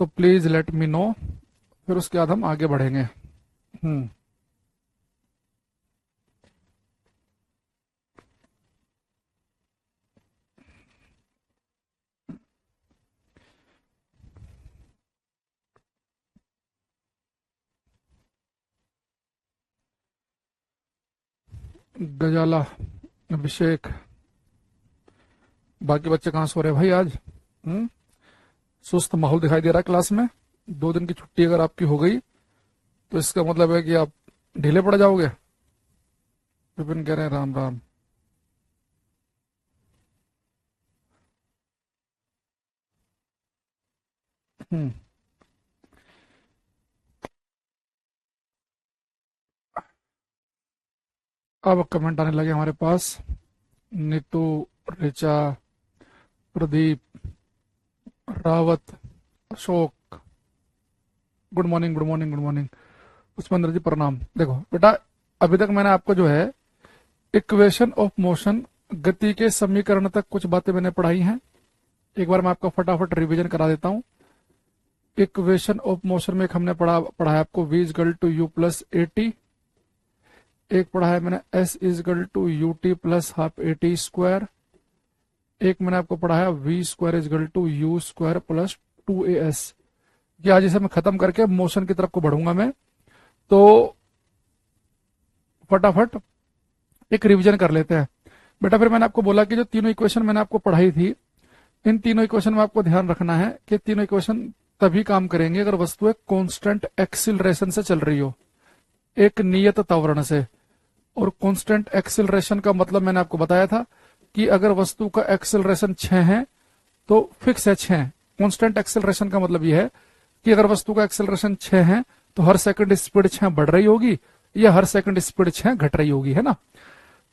तो please let me know, फिर उसके बाद हम आगे बढ़ेंगे। गजाला, अभिषेक, बाकी बच्चे कहाँ सो रहे हैं भाई आज? हम्म सुस्त माहौल दिखाई दे रहा है क्लास में। 2 दिन की छुट्टी अगर आपकी हो गई तो इसका मतलब है कि आप ढीले पड़ जाओगे। विपिन कह रहे हैं राम राम। हम्म अब कमेंट आने लगे हमारे पास। Neetu, Richa, Pradeep, Rawat, Ashok, good morning good morning good morning. Pushpendra ji प्रणाम। देखो बेटा, अभी तक मैंने आपको जो है इक्वेशन ऑफ मोशन, गति के समीकरण तक कुछ बातें मैंने पढ़ाई हैं। एक बार मैं आपको फटाफट रिवीजन करा देता हूं। इक्वेशन ऑफ मोशन में एक हमने पढ़ा है आपको v is equal to u plus a t. एक पढ़ा है मैंने s is equal to u t plus half a t square. एक मैंने आपको पढ़ा है v square is equal to u square plus 2as। ये आज इसे मैं खत्म करके मोशन की तरफ को बढ़ूंगा मैं। तो फटाफट एक रिवीजन कर लेते हैं बेटा। फिर मैंने आपको बोला कि जो तीनों इक्वेशन मैंने आपको पढ़ाई थी, इन तीनों इक्वेशन में आपको ध्यान रखना है कि तीनों इक्वेशन तभी काम करेंगे अगर वस्तु एक कांस्टेंट एक्सिलरेशन से चल रही हो, एक नियत त्वरण से। और कांस्टेंट एक्सिलरेशन का मतलब मैंने आपको बताया था कि अगर वस्तु का एक्सिलरेशन 6 है तो फिक्स है 6। कांस्टेंट एक्सिलरेशन का मतलब यह है कि अगर वस्तु का एक्सिलरेशन 6 है तो हर सेकंड स्पीड 6 बढ़ रही होगी या हर सेकंड स्पीड 6 घट रही होगी, है ना।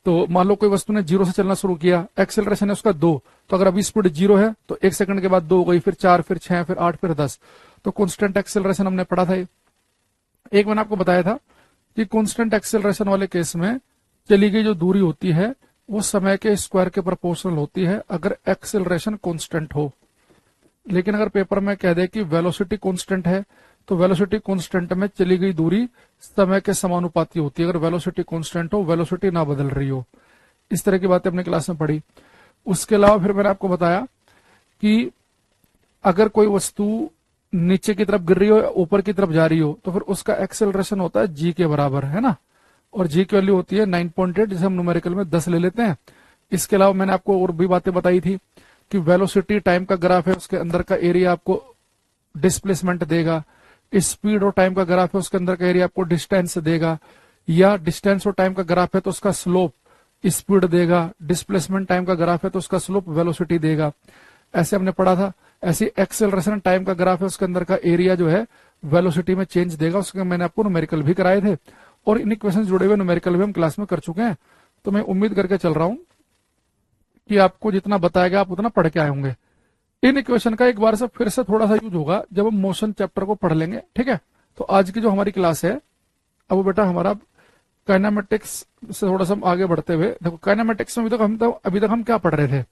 तो मान लो कोई वस्तु ने 0 से चलना शुरू किया, एक्सेलरेशन है उसका 2, तो अगर अभी स्पीड 0 है तो 1 सेकंड के बाद 2 हो गई, फिर 4, फिर 6, फिर 8, फिर 10। तो कांस्टेंट एक्सेलरेशन हमने पढ़ा था। एक मैंने आपको बताया था कि कांस्टेंट एक्सेलरेशन वाले केस में चली गई जो दूरी होती है वो समय के स्क्वायर के प्रोपोर्शनल होती है अगर एक्सेलरेशन कांस्टेंट हो। लेकिन अगर पेपर में कह दे कि वेलोसिटी कांस्टेंट है तो वेलोसिटी कांस्टेंट में चली गई दूरी समय के समानुपाती होती है। अगर वेलोसिटी कांस्टेंट हो, वेलोसिटी ना बदल रही हो। इस तरह की बातें अपने क्लास में पढ़ी। उसके अलावा फिर मैंने आपको बताया कि अगर कोई वस्तु नीचे की तरफ गिर रही हो या ऊपर की तरफ जा रही हो तो फिर उसका एक्सेलरेशन होता है जी के बराबर, है ना। और जी की वैल्यू होती है 9.8, जिसे हम न्यूमेरिकल में 10 ले लेते हैं। इसके अलावा मैंने आपको और भी बातें बताई थी कि वेलोसिटी टाइम का ग्राफ है, उसके अंदर का एरिया आपको डिस्प्लेसमेंट देगा। स्पीड और टाइम का ग्राफ है, उसके अंदर का एरिया आपको डिस्टेंस देगा। या डिस्टेंस और टाइम का ग्राफ है तो उसका स्लोप स्पीड देगा। डिस्प्लेसमेंट टाइम का ग्राफ है तो उसका स्लोप वेलोसिटी देगा। ऐसे हमने पढ़ा था। ऐसे एक्सेलरेशन टाइम का ग्राफ है, उसके अंदर का एरिया जो है वेलोसिटी में चेंज देगा। उसके मैंने आपको न्यूमेरिकल भी कराए थे और इन इक्वेशन जुड़े हुए न्यूमेरिकल भी हम क्लास में कर चुके हैं। तो मैं उम्मीद करके चल रहा हूं कि आपको जितना बताया आप उतना पढ़ के आए होंगे। इन इक्वेशन का एक बार से फिर से थोड़ा सा यूज होगा जब हम मोशन चैप्टर को पढ़ लेंगे, ठीक है। तो आज की जो हमारी क्लास है अब वो बेटा हमारा काइनेमेटिक्स से थोड़ा सा हम आगे बढ़ते हुए, देखो काइनेमेटिक्स में अभी तक हम क्या पढ़ रहे थे?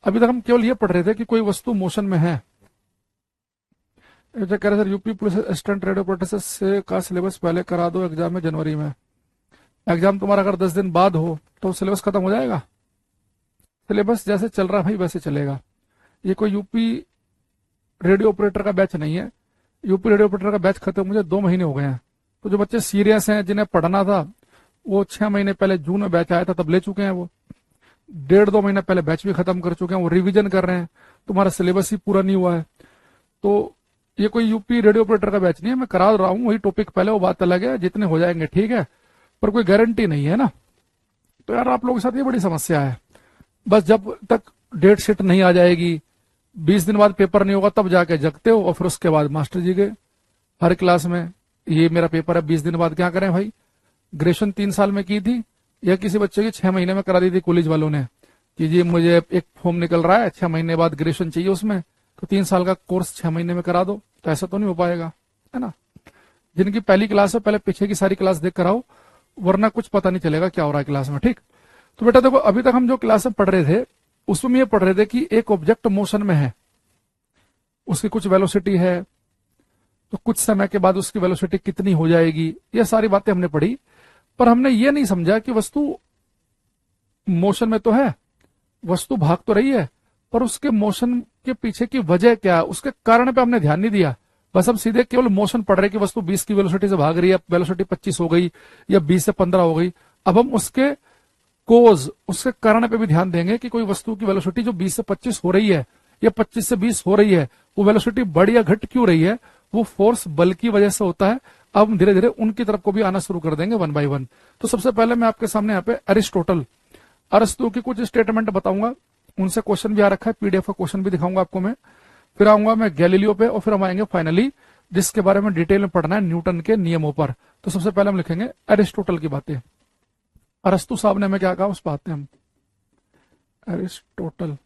अभी तक हम केवल ये पढ़ रहे थे कि कोई वस्तु मोशन में है। कह रहे sir UP police assistant radio operator से का सिलेबस पहले करा दो, एग्जाम है जनवरी में। एग्जाम तुम्हारा अगर 10 दिन बाद हो तो सिलेबस खत्म हो जाएगा। सिलेबस जैसे चल रहा है भाई वैसे चलेगा। ये कोई यूपी रेडियो ऑपरेटर का बैच नहीं है। यूपी रेडियो ऑपरेटर का बैच खत्म मुझे 2 महीने हो गए हैं। तो जो बच्चे सीरियस हैं जिन्हें पढ़ना था वो 6 महीने पहले जून में बैच आया था तब ले चुके हैं। वो 1.5-2 महीने पहले बैच भी खत्म कर चुके हैं, वो रिवीजन कर रहे हैं। तुम्हारा सिलेबस ही पूरा नहीं हुआ है। तो ये कोई यूपी रेडियो ऑपरेटर का बैच नहीं है, मैं करा रहा हूँ वही टॉपिक पहले, वो बात अलग है। जितने हो जाएंगे ठीक है, पर कोई गारंटी नहीं है ना। तो यार आप लोगों के साथ ये बड़ी समस्या है। बस जब तक डेट शीट नहीं आ जाएगी, 20 दिन बाद पेपर नहीं होगा, तब जाके जगते हो और फिर उसके बाद मास्टर जी के हर क्लास में ये मेरा पेपर है 20 दिन बाद। क्या करें भाई? ग्रेजुएशन 3 साल में की थी या किसी बच्चे की 6 महीने में करा दी थी कॉलेज वालों ने कि जी मुझे एक फॉर्म निकल रहा है 6 महीने बाद ग्रेजुएशन चाहिए उसमें, तो 3 साल का कोर्स 6 महीने में करा दो। तो ऐसा तो नहीं हो पाएगा, है ना। जिनकी पहली क्लास है पहले पीछे की सारी क्लास देख कर आओ, वरना कुछ पता नहीं चलेगा क्या हो रहा है क्लास में, ठीक। तो बेटा देखो अभी तक हम जो क्लास में पढ़ रहे थे उसमें ये पढ़ रहे थे कि एक ऑब्जेक्ट मोशन में है, उसकी कुछ वेलोसिटी है, तो कुछ समय के बाद उसकी वेलोसिटी कितनी हो जाएगी, ये सारी बातें हमने पढ़ी। पर हमने ये नहीं समझा कि वस्तु मोशन में तो है, वस्तु भाग तो रही है, पर उसके मोशन के पीछे की वजह क्या है, उसके कारण पे हमने ध्यान नहीं दिया। बस हम सीधे केवल मोशन पढ़ रहे कि वस्तु 20 की वेलोसिटी से भाग रही है, वेलोसिटी 25 हो गई या 20 से 15 हो गई। अब हम उसके कोज, उसके कारण पे भी ध्यान देंगे कि कोई वस्तु की वेलोसिटी जो 20 से 25 हो रही है या 25 से 20 हो रही है, वो वेलोसिटी बढ़ या घट क्यों रही है, वो फोर्स बल की वजह से होता है। अब हम धीरे धीरे उनकी तरफ को भी आना शुरू कर देंगे वन बाय वन। तो सबसे पहले मैं आपके सामने यहाँ पे अरिस्टोटल, अरस्तु की कुछ स्टेटमेंट बताऊंगा, उनसे क्वेश्चन भी आ रखा है, पीडीएफ का क्वेश्चन भी दिखाऊंगा आपको मैं। फिर आऊंगा मैं गैलीलियो पे, और फिर हम आएंगे फाइनली जिसके बारे में डिटेल में पढ़ना है, न्यूटन के नियमों पर। तो सबसे पहले हम लिखेंगे अरिस्टोटल की बातें। अरस्तु साहब ने हमें क्या कहा उस बात में हम, अरिस्टोटल।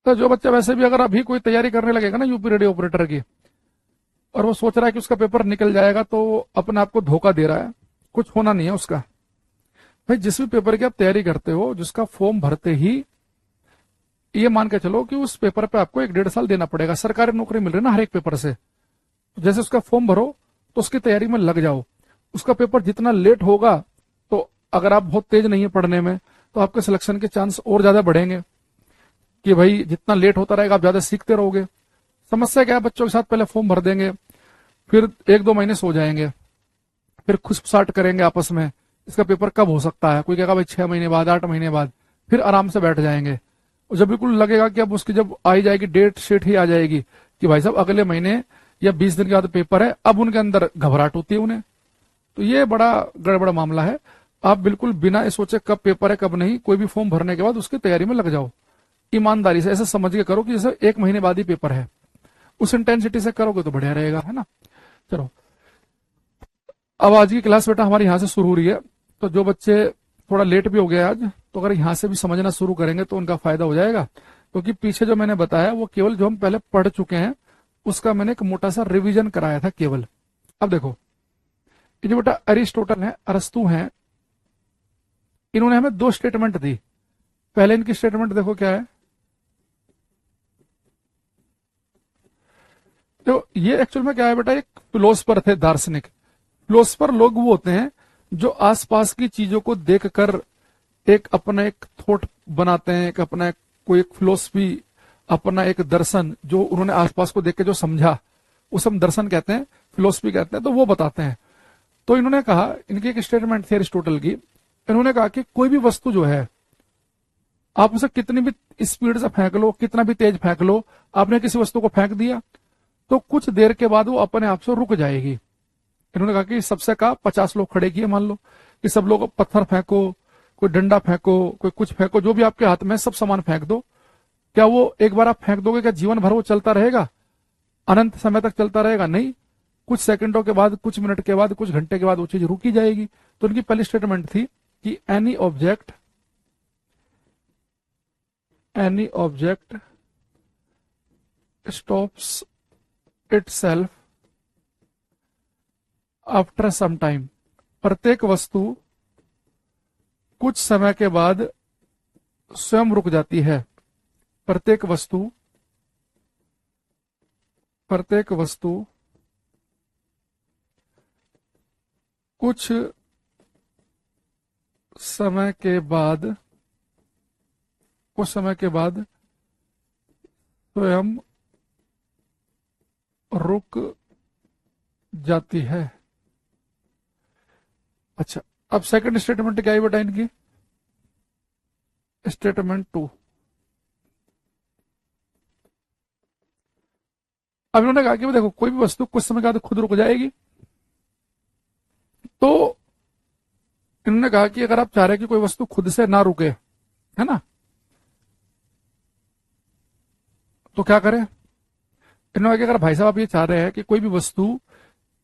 तो जो बच्चा वैसे भी अगर अभी कोई तैयारी करने लगेगा ना यूपी रेडियो ऑपरेटर की, और वो सोच रहा है कि उसका पेपर निकल जाएगा, तो वो अपने आप को धोखा दे रहा है, कुछ होना नहीं है उसका। भाई जिस भी पेपर की आप तैयारी करते हो, जिसका फॉर्म भरते ही ये मान के चलो कि उस पेपर पे आपको 1-1.5 साल देना पड़ेगा। सरकारी नौकरी मिल रही है ना हर एक पेपर से, जैसे उसका फॉर्म भरो तो उसकी तैयारी में लग जाओ। उसका पेपर जितना लेट होगा, तो अगर आप बहुत तेज नहीं है पढ़ने में, तो आपके सिलेक्शन के चांस और ज्यादा बढ़ेंगे कि भाई जितना लेट होता रहेगा आप ज्यादा सीखते रहोगे। समस्या क्या है, बच्चों के साथ पहले फॉर्म भर देंगे, फिर 1-2 महीने सो जाएंगे, फिर खुशफुसाट करेंगे आपस में, इसका पेपर कब हो सकता है, कोई कहेगा भाई 6 महीने बाद, 8 महीने बाद, फिर आराम से बैठ जाएंगे। और जब बिल्कुल लगेगा कि अब उसकी जब आई जाएगी डेट शीट ही आ जाएगी कि भाई साहब अगले महीने या 20 दिन के बाद पेपर है, अब उनके अंदर घबराहट होती है उन्हें। तो ये बड़ा गड़बड़ मामला है। आप बिल्कुल बिना सोचे कब पेपर है कब नहीं, कोई भी फॉर्म भरने के बाद उसकी तैयारी में लग जाओ ईमानदारी से। ऐसे समझ के करो कि जैसे 1 महीने बाद ही पेपर है, उस इंटेंसिटी से करोगे तो बढ़िया रहेगा, है ना। चलो अब आज की क्लास बेटा हमारी यहाँ से शुरू हो रही है, तो जो बच्चे थोड़ा लेट भी हो गए आज, तो अगर यहाँ से भी समझना शुरू करेंगे तो उनका फायदा हो जाएगा। क्योंकि पीछे जो मैंने बताया वो केवल जो हम पहले पढ़ चुके हैं उसका मैंने एक मोटा सा रिवीजन कराया था केवल। अब देखो ये जो बेटा अरिस्टोटल है, अरस्तु हैं, इन्होंने हमें 2 स्टेटमेंट दी। पहले इनकी स्टेटमेंट देखो क्या है, तो ये एक्चुअल में क्या है बेटा, एक फिलोसफर थे, दार्शनिक। फिलोसफर लोग वो होते हैं जो आसपास की चीजों को देखकर एक अपना एक थॉट बनाते हैं, एक अपना कोई एक फिलोसफी, अपना एक दर्शन जो उन्होंने आसपास को देख के जो समझा, उस हम दर्शन कहते हैं, फिलोसफी कहते हैं, तो वो बताते हैं। तो इन्होंने कहा, इनकी एक स्टेटमेंट थी अरिस्टोटल की, इन्होंने कहा कि कोई भी वस्तु जो है आप उसे कितनी भी स्पीड से फेंक लो, कितना भी तेज फेंक लो, आपने किसी वस्तु को फेंक दिया तो कुछ देर के बाद वो अपने आप से रुक जाएगी। इन्होंने कहा कि सबसे कहा 50 लोग खड़े किए, मान लो कि सब लोग पत्थर फेंको, कोई डंडा फेंको, कोई कुछ फेंको, जो भी आपके हाथ में सब सामान फेंक दो। क्या वो एक बार आप फेंक दोगे, क्या जीवन भर वो चलता रहेगा, अनंत समय तक चलता रहेगा? नहीं, कुछ सेकंडों के बाद, कुछ मिनट के बाद, कुछ घंटे के बाद वो चीज रुकी जाएगी। तो उनकी पहली स्टेटमेंट थी कि any object stops itself after some time. प्रत्येक वस्तु कुछ समय के बाद स्वयं रुक जाती है। प्रत्येक वस्तु कुछ समय के बाद स्वयं रुक जाती है। अच्छा, अब सेकंड स्टेटमेंट क्या है बेटा इनकी, स्टेटमेंट 2। अब इन्होंने कहा कि देखो कोई भी वस्तु कुछ समय के बाद खुद रुक जाएगी। तो इन्होंने कहा कि अगर आप चाह रहे हैं कि कोई वस्तु खुद से ना रुके, है ना, तो क्या करें? इन्होंने कहा कि अगर भाई साहब आप ये चाह रहे हैं कि कोई भी वस्तु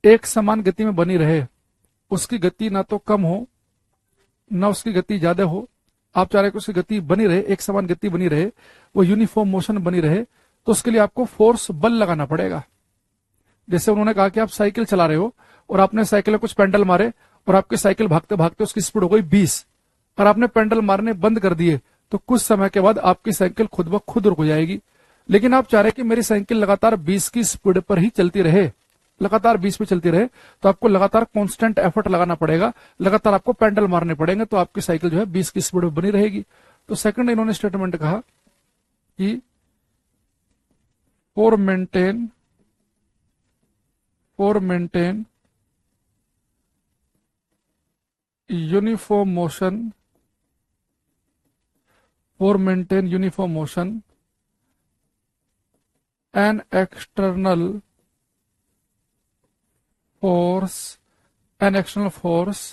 एक समान गति में बनी रहे, उसकी गति ना तो कम हो ना उसकी गति ज्यादा हो, आप चाह रहे हैं कि उसकी गति बनी रहे, एक समान गति बनी रहे, वो यूनिफॉर्म मोशन बनी रहे, तो उसके लिए आपको फोर्स, बल लगाना पड़ेगा। जैसे उन्होंने कहा कि आप साइकिल चला रहे हो और आपने साइकिल में कुछ पेंडल मारे और आपकी साइकिल भागते भागते उसकी स्पीड हो गई 20, और आपने पेडल मारने बंद कर दिए तो कुछ समय के बाद आपकी साइकिल खुद ब खुद रुक जाएगी। लेकिन आप चाह रहे कि मेरी साइकिल लगातार 20 की स्पीड पर ही चलती रहे, लगातार 20 पे चलती रहे, तो आपको लगातार कांस्टेंट एफर्ट लगाना पड़ेगा, लगातार आपको पेडल मारने पड़ेंगे, तो आपकी साइकिल जो है 20 की स्पीड में बनी रहेगी। तो सेकंड इन्होंने स्टेटमेंट कहा कि for maintain uniform motion an external force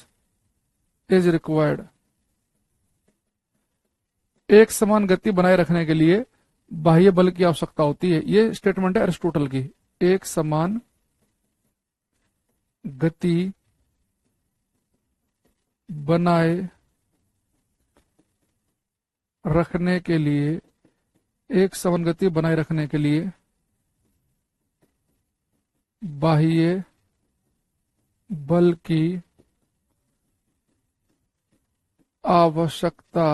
is required। एक समान गति बनाए रखने के लिए बाह्य बल की आवश्यकता होती है। ये स्टेटमेंट है अरिस्टोटल की। एक समान गति बनाए रखने के लिए, एक समान गति बनाए रखने के लिए बाह्य बल की आवश्यकता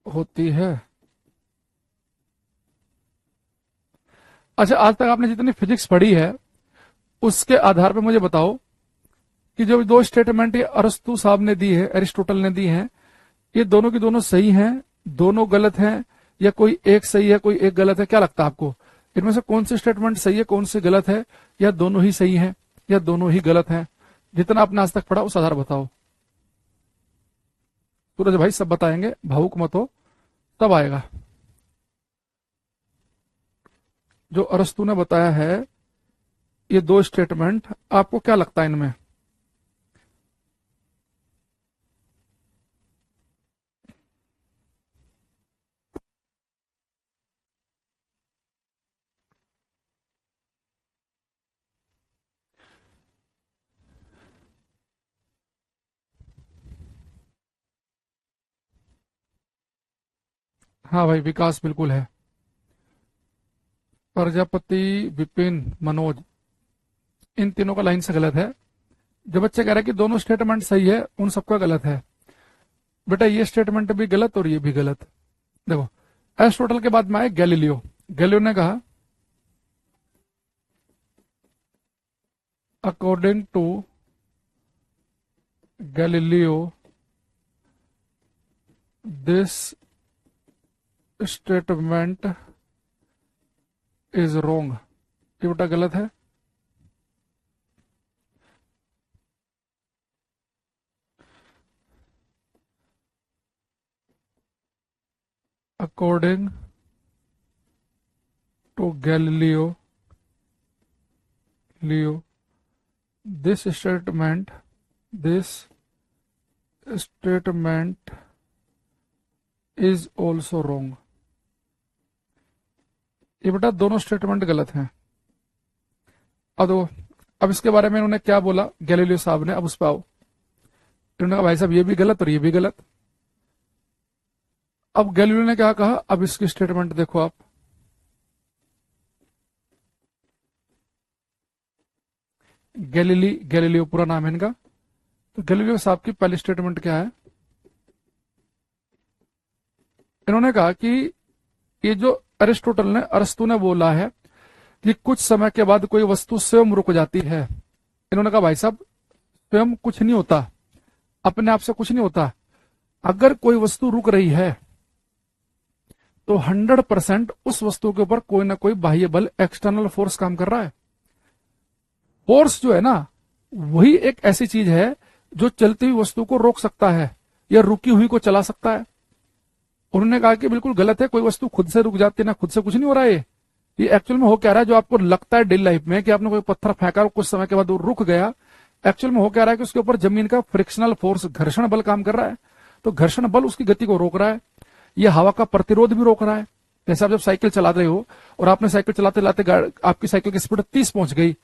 होती है। अच्छा, आज तक आपने जितनी फिजिक्स पढ़ी है उसके आधार पर मुझे बताओ कि जो दो स्टेटमेंट ये अरस्तु साहब ने दी है, एरिस्टोटल ने दी है, ये दोनों की दोनों सही हैं, दोनों गलत हैं, या कोई एक सही है कोई एक गलत है? क्या लगता है आपको, इनमें से कौन सी स्टेटमेंट सही है कौन सी गलत है, या दोनों ही सही हैं या दोनों ही गलत हैं? जितना आपने आज तक पढ़ा उस आधार बताओ। सूरज भाई सब बताएंगे, भावुक मत हो, तब आएगा। जो अरस्तु ने बताया है ये दो स्टेटमेंट, आपको क्या लगता है इनमें? हाँ भाई, विकास बिल्कुल है। प्रजापति, विपिन, मनोज, इन तीनों का लाइन से गलत है। जो बच्चे कह रहे हैं कि दोनों स्टेटमेंट सही है, उन सबका गलत है। बेटा ये स्टेटमेंट भी गलत और ये भी गलत। देखो, एरिस्टोटल के बाद में आए गैलीलियो। गैलीलियो ने कहा according to Galileo this statement is wrong. ये बेटा गलत है। According to Galileo this statement is also wrong। ये बेटा दोनों स्टेटमेंट गलत हैं। अब इसके बारे में इन्होंने क्या बोला गैलीलियो साहब ने, अब उस पर आओ। इन्होंने कहा भाई साहब ये भी गलत और ये भी गलत। अब गैलीलियो ने क्या कहा, अब इसकी स्टेटमेंट देखो आप। गैलीलियो पूरा नाम है इनका। तो गैलीलियो साहब की पहली स्टेटमेंट क्या है? इन्होंने कहा कि ये जो अरस्तु ने बोला है कि कुछ समय के बाद कोई वस्तु स्वयं रुक जाती है। इन्होंने कहा भाई साहब स्वयं कुछ नहीं होता, अपने आप से कुछ नहीं होता। अगर कोई वस्तु रुक रही है तो 100% उस वस्तु के ऊपर कोई ना कोई बाह्य बल, एक्सटर्नल फोर्स काम कर रहा है। फोर्स जो है ना, वही एक ऐसी चीज है जो चलती हुई वस्तु को रोक सकता है या रुकी हुई को चला सकता है। उन्होंने कहा कि बिल्कुल गलत है, कोई वस्तु खुद से रुक जाती है ना, खुद से कुछ नहीं हो रहा है। ये एक्चुअल में हो क्या रहा है, जो आपको लगता है डेली लाइफ में कि आपने कोई पत्थर फेंका और कुछ समय के बाद वो रुक गया, एक्चुअल में हो क्या रहा है कि उसके ऊपर जमीन का फ्रिक्शनल फोर्स, घर्षण बल काम कर रहा है। तो घर्षण बल उसकी गति को रोक रहा है। ये हवा का प्रतिरोध भी रोक रहा है। जैसे आप जब साइकिल चला रहे हो और आपने साइकिल चलाते चलाते आपकी साइकिल की स्पीड 30 पहुंच गई,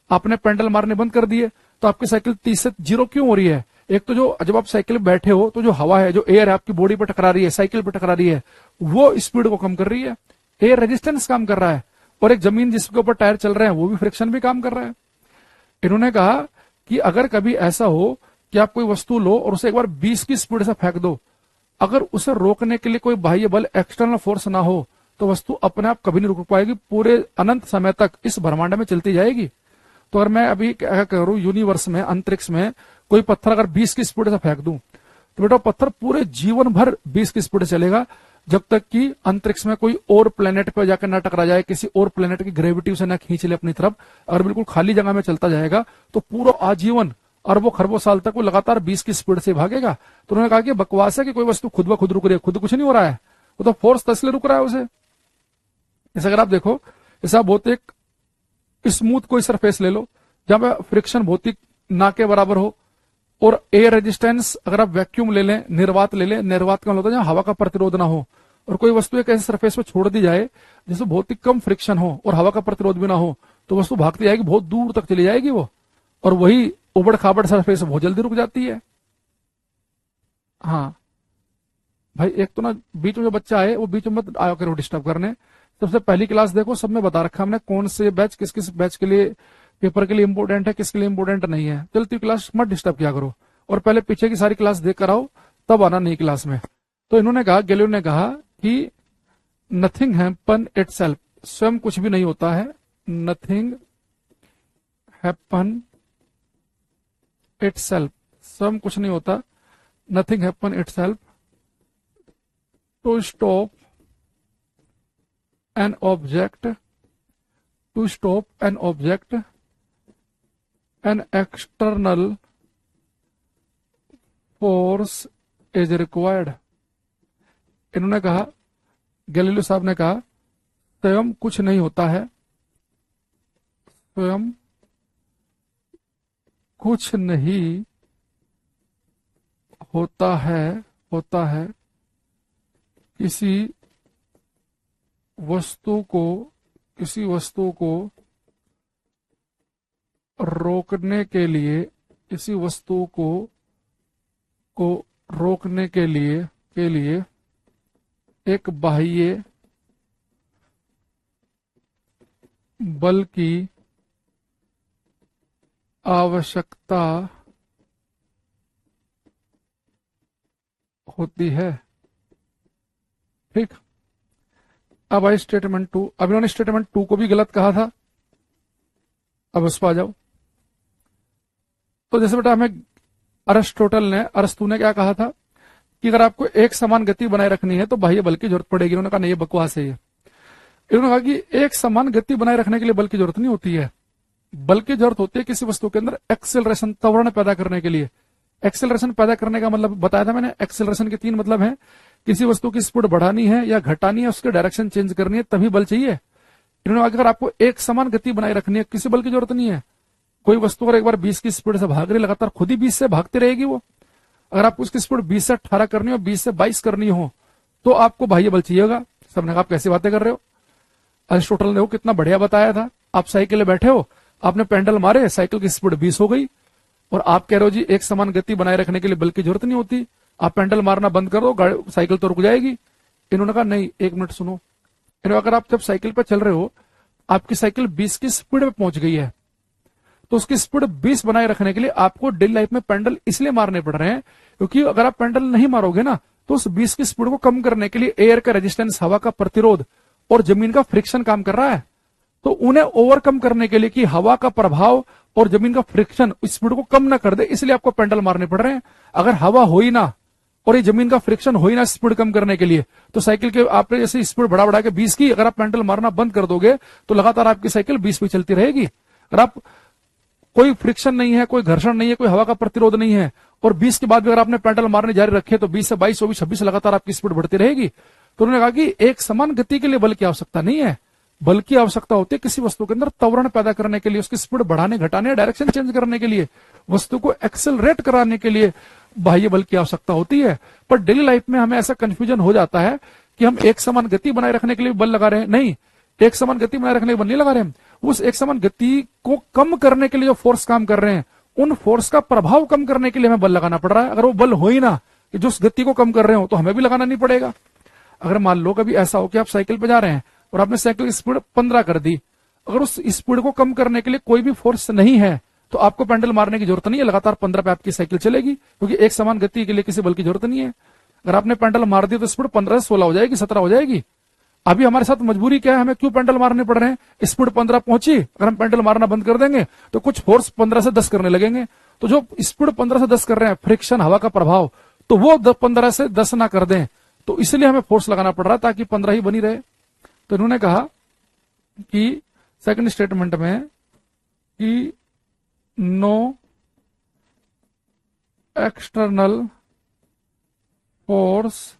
आपने पेडल मारने बंद कर दिए, तो आपकी साइकिल 30 से 0 क्यों हो रही है? एक तो जो जब आप साइकिल में बैठे हो तो जो हवा है, जो एयर है आपकी बॉडी पे टकरा रही है, साइकिल पे टकरा रही है, वो स्पीड को कम कर रही है। एयर रेजिस्टेंस काम कर रहा है। और एक जमीन जिसके ऊपर टायर चल रहे हैं वो भी फ्रिक्शन भी काम कर रहा है। इन्होंने कहा कि अगर कभी ऐसा हो कि आप कोई वस्तु लो और उसे एक बार 20 की स्पीड से फेंक दो, अगर उसे रोकने के लिए कोई बाह्य बल, एक्सटर्नल फोर्स ना हो, तो वस्तु अपने आप कभी नहीं रुक पाएगी, पूरे अनंत समय तक इस ब्रह्मांड में चलती जाएगी। तो अगर मैं अभी क्या करूं, यूनिवर्स में, अंतरिक्ष में कोई पत्थर अगर 20 की स्पीड से फेंक दूं, तो बेटा पत्थर पूरे जीवन भर 20 की स्पीड चलेगा, जब तक कि अंतरिक्ष में कोई और प्लेनेट पर जाकर ना टकरा जाए, किसी और प्लेनेट की ग्रेविटी उसे ना खींच ले अपनी तरफ। अगर बिल्कुल खाली जगह में चलता जाएगा तो पूरा आजीवन अरबों खरबों साल तक वो लगातार 20 की स्पीड से भागेगा। तो उन्होंने कहा कि बकवास है कि कोई वस्तु खुद ब खुद रुक रही है, खुद कुछ नहीं हो रहा है, वो तो फोर्स तसले रुक रहा है उसे। जैसे अगर आप देखो, ऐसा भौतिक स्मूथ कोई सरफेस ले लो जहां पे फ्रिक्शन भौतिक ना के बराबर हो, और एयर रेजिस्टेंस अगर आप वैक्यूम ले लें, निर्वात ले लें, निर्वात का मतलब होता है जहां हवा का प्रतिरोध ना हो, और कोई वस्तु एक ऐसे सरफेस पे छोड़ दी जाए जिसमें भौतिक कम फ्रिक्शन हो और हवा का प्रतिरोध भी ना हो, तो वस्तु भागती जाएगी, बहुत दूर तक चली जाएगी वो, और वही उबड़ खाबड़ सरफेस बहुत जल्दी रुक जाती है। हाँ भाई, एक तो ना बीच में जो बच्चा है वो बीच में मत आया करो डिस्टर्ब करने। सबसे पहली क्लास देखो, सब में बता रखा हमने कौन से बैच किस किस बैच के लिए, पेपर के लिए इंपोर्टेंट है, किसके लिए इंपोर्टेंट नहीं है। चलती क्लास मत डिस्टर्ब किया करो, और पहले पीछे की सारी क्लास देख कर आओ, तब आना नई क्लास में। तो इन्होंने कहा, गैलीलियो ने कहा कि नथिंग हैपन इटसेल्फ, स्वयं कुछ भी नहीं होता है, नथिंग हैपन इटसेल्फ, स्वयं कुछ नहीं होता, nothing happen itself to stop an object, to stop an object an external force is required. इन्होंने कहा, गैलीलियो साहब ने कहा, स्वयं कुछ नहीं होता है, स्वयं कुछ नहीं होता है किसी वस्तु को रोकने के लिए, किसी वस्तु को रोकने के लिए एक बाह्य बल की आवश्यकता होती है। ठीक, अब आई स्टेटमेंट 2। अब इन्होंने स्टेटमेंट 2 को भी गलत कहा था, अब उस पर आ जाओ। तो जैसे बेटा हमें अरस्तु ने क्या कहा था कि अगर आपको एक समान गति बनाए रखनी है तो बाह्य बल की जरूरत पड़ेगी। उन्होंने कहा नहीं, ये बकवास है। ये इन्होंने कहा कि एक समान गति बनाए रखने के लिए बल की जरूरत नहीं होती है, बल की जरूरत होती है किसी वस्तु के अंदर एक्सेलरेशन, त्वरण पैदा करने के लिए। एक्सेलरेशन पैदा करने का मतलब बताया था मैंने, एक्सेलरेशन के 3 मतलब है, किसी वस्तु की स्पीड बढ़ानी है या घटानी है, उसकी डायरेक्शन चेंज करनी है, तभी बल चाहिए। इन्होंने अगर आपको एक समान गति बनाए रखनी है, किसी बल की जरूरत नहीं है। कोई वस्तु अगर एक बार 20 की स्पीड से भाग रही, लगातार खुद ही 20 से भागती रहेगी वो। अगर आपको उसकी स्पीड 20 से 18 करनी हो, 20 से 22 करनी हो, तो आपको बाह्य बल चाहिए होगा। सबने कहा आप कैसी बातें कर रहे हो, अरिस्टोटल ने वो कितना बढ़िया बताया था। आप साइकिल में बैठे हो, आपने पेंडल मारे, साइकिल की स्पीड 20 हो गई, और आप कह रहे हो जी एक समान गति बनाए रखने के लिए बल की जरूरत नहीं होती, आप पेंडल मारना बंद कर दो, साइकिल तो रुक जाएगी। इन्होंने कहा नहीं, एक मिनट सुनो। अगर आप जब साइकिल पर चल रहे हो, आपकी साइकिल 20 की स्पीड पे पहुंच गई है, तो उसकी स्पीड 20 बनाए रखने के लिए आपको डेली लाइफ में पेंडल इसलिए मारने पड़ रहे हैं क्योंकि अगर आप पेंडल नहीं मारोगे ना, तो उस 20 की स्पीड को कम करने के लिए एयर का रेजिस्टेंस, हवा का प्रतिरोध और जमीन का फ्रिक्शन काम कर रहा है। तो उन्हें ओवरकम करने के लिए कि हवा का प्रभाव और जमीन का फ्रिक्शन स्पीड को कम ना कर दे, इसलिए आपको पेंडल मारने पड़ रहे हैं। अगर हवा हो ही ना और ये जमीन का फ्रिक्शन हो ही ना स्पीड कम करने के लिए, तो साइकिल के आपने जैसे स्पीड बढ़ा के 20 की, अगर आप पेंडल मारना बंद कर दोगे तो लगातार आपकी साइकिल 20 पे चलती रहेगी। अगर आप कोई फ्रिक्शन नहीं है, कोई घर्षण नहीं है, कोई हवा का प्रतिरोध नहीं है, और 20 के बाद भी अगर आपने पेंडल मारने जारी रखे तो 20 से 22, 24, 26 लगातार आपकी स्पीड बढ़ती रहेगी। तो उन्होंने कहा कि एक समान गति के लिए बल की आवश्यकता नहीं है, बल की आवश्यकता होती है किसी वस्तु के अंदर त्वरण पैदा करने के लिए, उसकी स्पीड बढ़ाने, घटाने, डायरेक्शन चेंज करने के लिए, वस्तु को एक्सेलरेट कराने के लिए बाह्य बल की आवश्यकता होती है। पर डेली लाइफ में हमें ऐसा कंफ्यूजन हो जाता है कि हम एक समान गति बनाए रखने के लिए बल लगा रहे हैं। नहीं, एक समान गति बनाए रखने के लिए बल नहीं लगा रहे हैं, उस एक समान गति को कम करने के लिए जो फोर्स काम कर रहे हैं, उन फोर्स का प्रभाव कम करने के लिए हमें बल लगाना पड़ रहा है। अगर वो बल हो ही ना कि जो उस गति को कम कर रहे हो, तो हमें भी लगाना नहीं पड़ेगा। अगर मान लो कभी ऐसा हो कि आप साइकिल पे जा रहे हैं और आपने साइकिल की स्पीड 15 कर दी, अगर उस स्पीड को कम करने के लिए कोई भी फोर्स नहीं है, तो आपको पेंडल मारने की जरूरत नहीं है, लगातार 15 पे आपकी साइकिल चलेगी, क्योंकि एक समान गति के लिए किसी बल की जरूरत नहीं है। अगर आपने पेंडल मार दिया तो स्पीड 15 से 16 हो जाएगी, 17 हो जाएगी। अभी हमारे साथ मजबूरी क्या है, हमें क्यों पेंडल मारने पड़ रहे हैं? स्पीड 15 पहुंची, अगर हम पेंडल मारना बंद कर देंगे तो कुछ फोर्स 15 से 10 करने लगेंगे। तो जो स्पीड 15 से 10 कर रहे हैं, फ्रिक्शन, हवा का प्रभाव, तो वो 15 से 10 ना कर दें, तो इसलिए हमें फोर्स लगाना पड़ रहा है ताकि 15 ही बनी रहे। तो इन्होंने कहा कि सेकंड स्टेटमेंट में कि no external force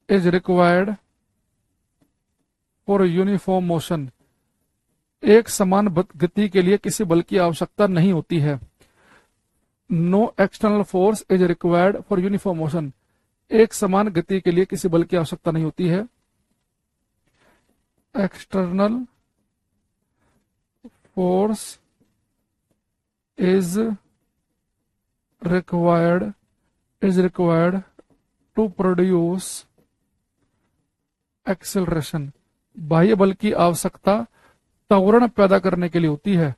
is required for uniform motion. एक समान गति के लिए किसी बल की आवश्यकता नहीं होती है। No external force is required for uniform motion. एक समान गति के लिए किसी बल की आवश्यकता नहीं होती है। External force is required to produce acceleration. बाह्य बल की आवश्यकता त्वरण पैदा करने के लिए होती है।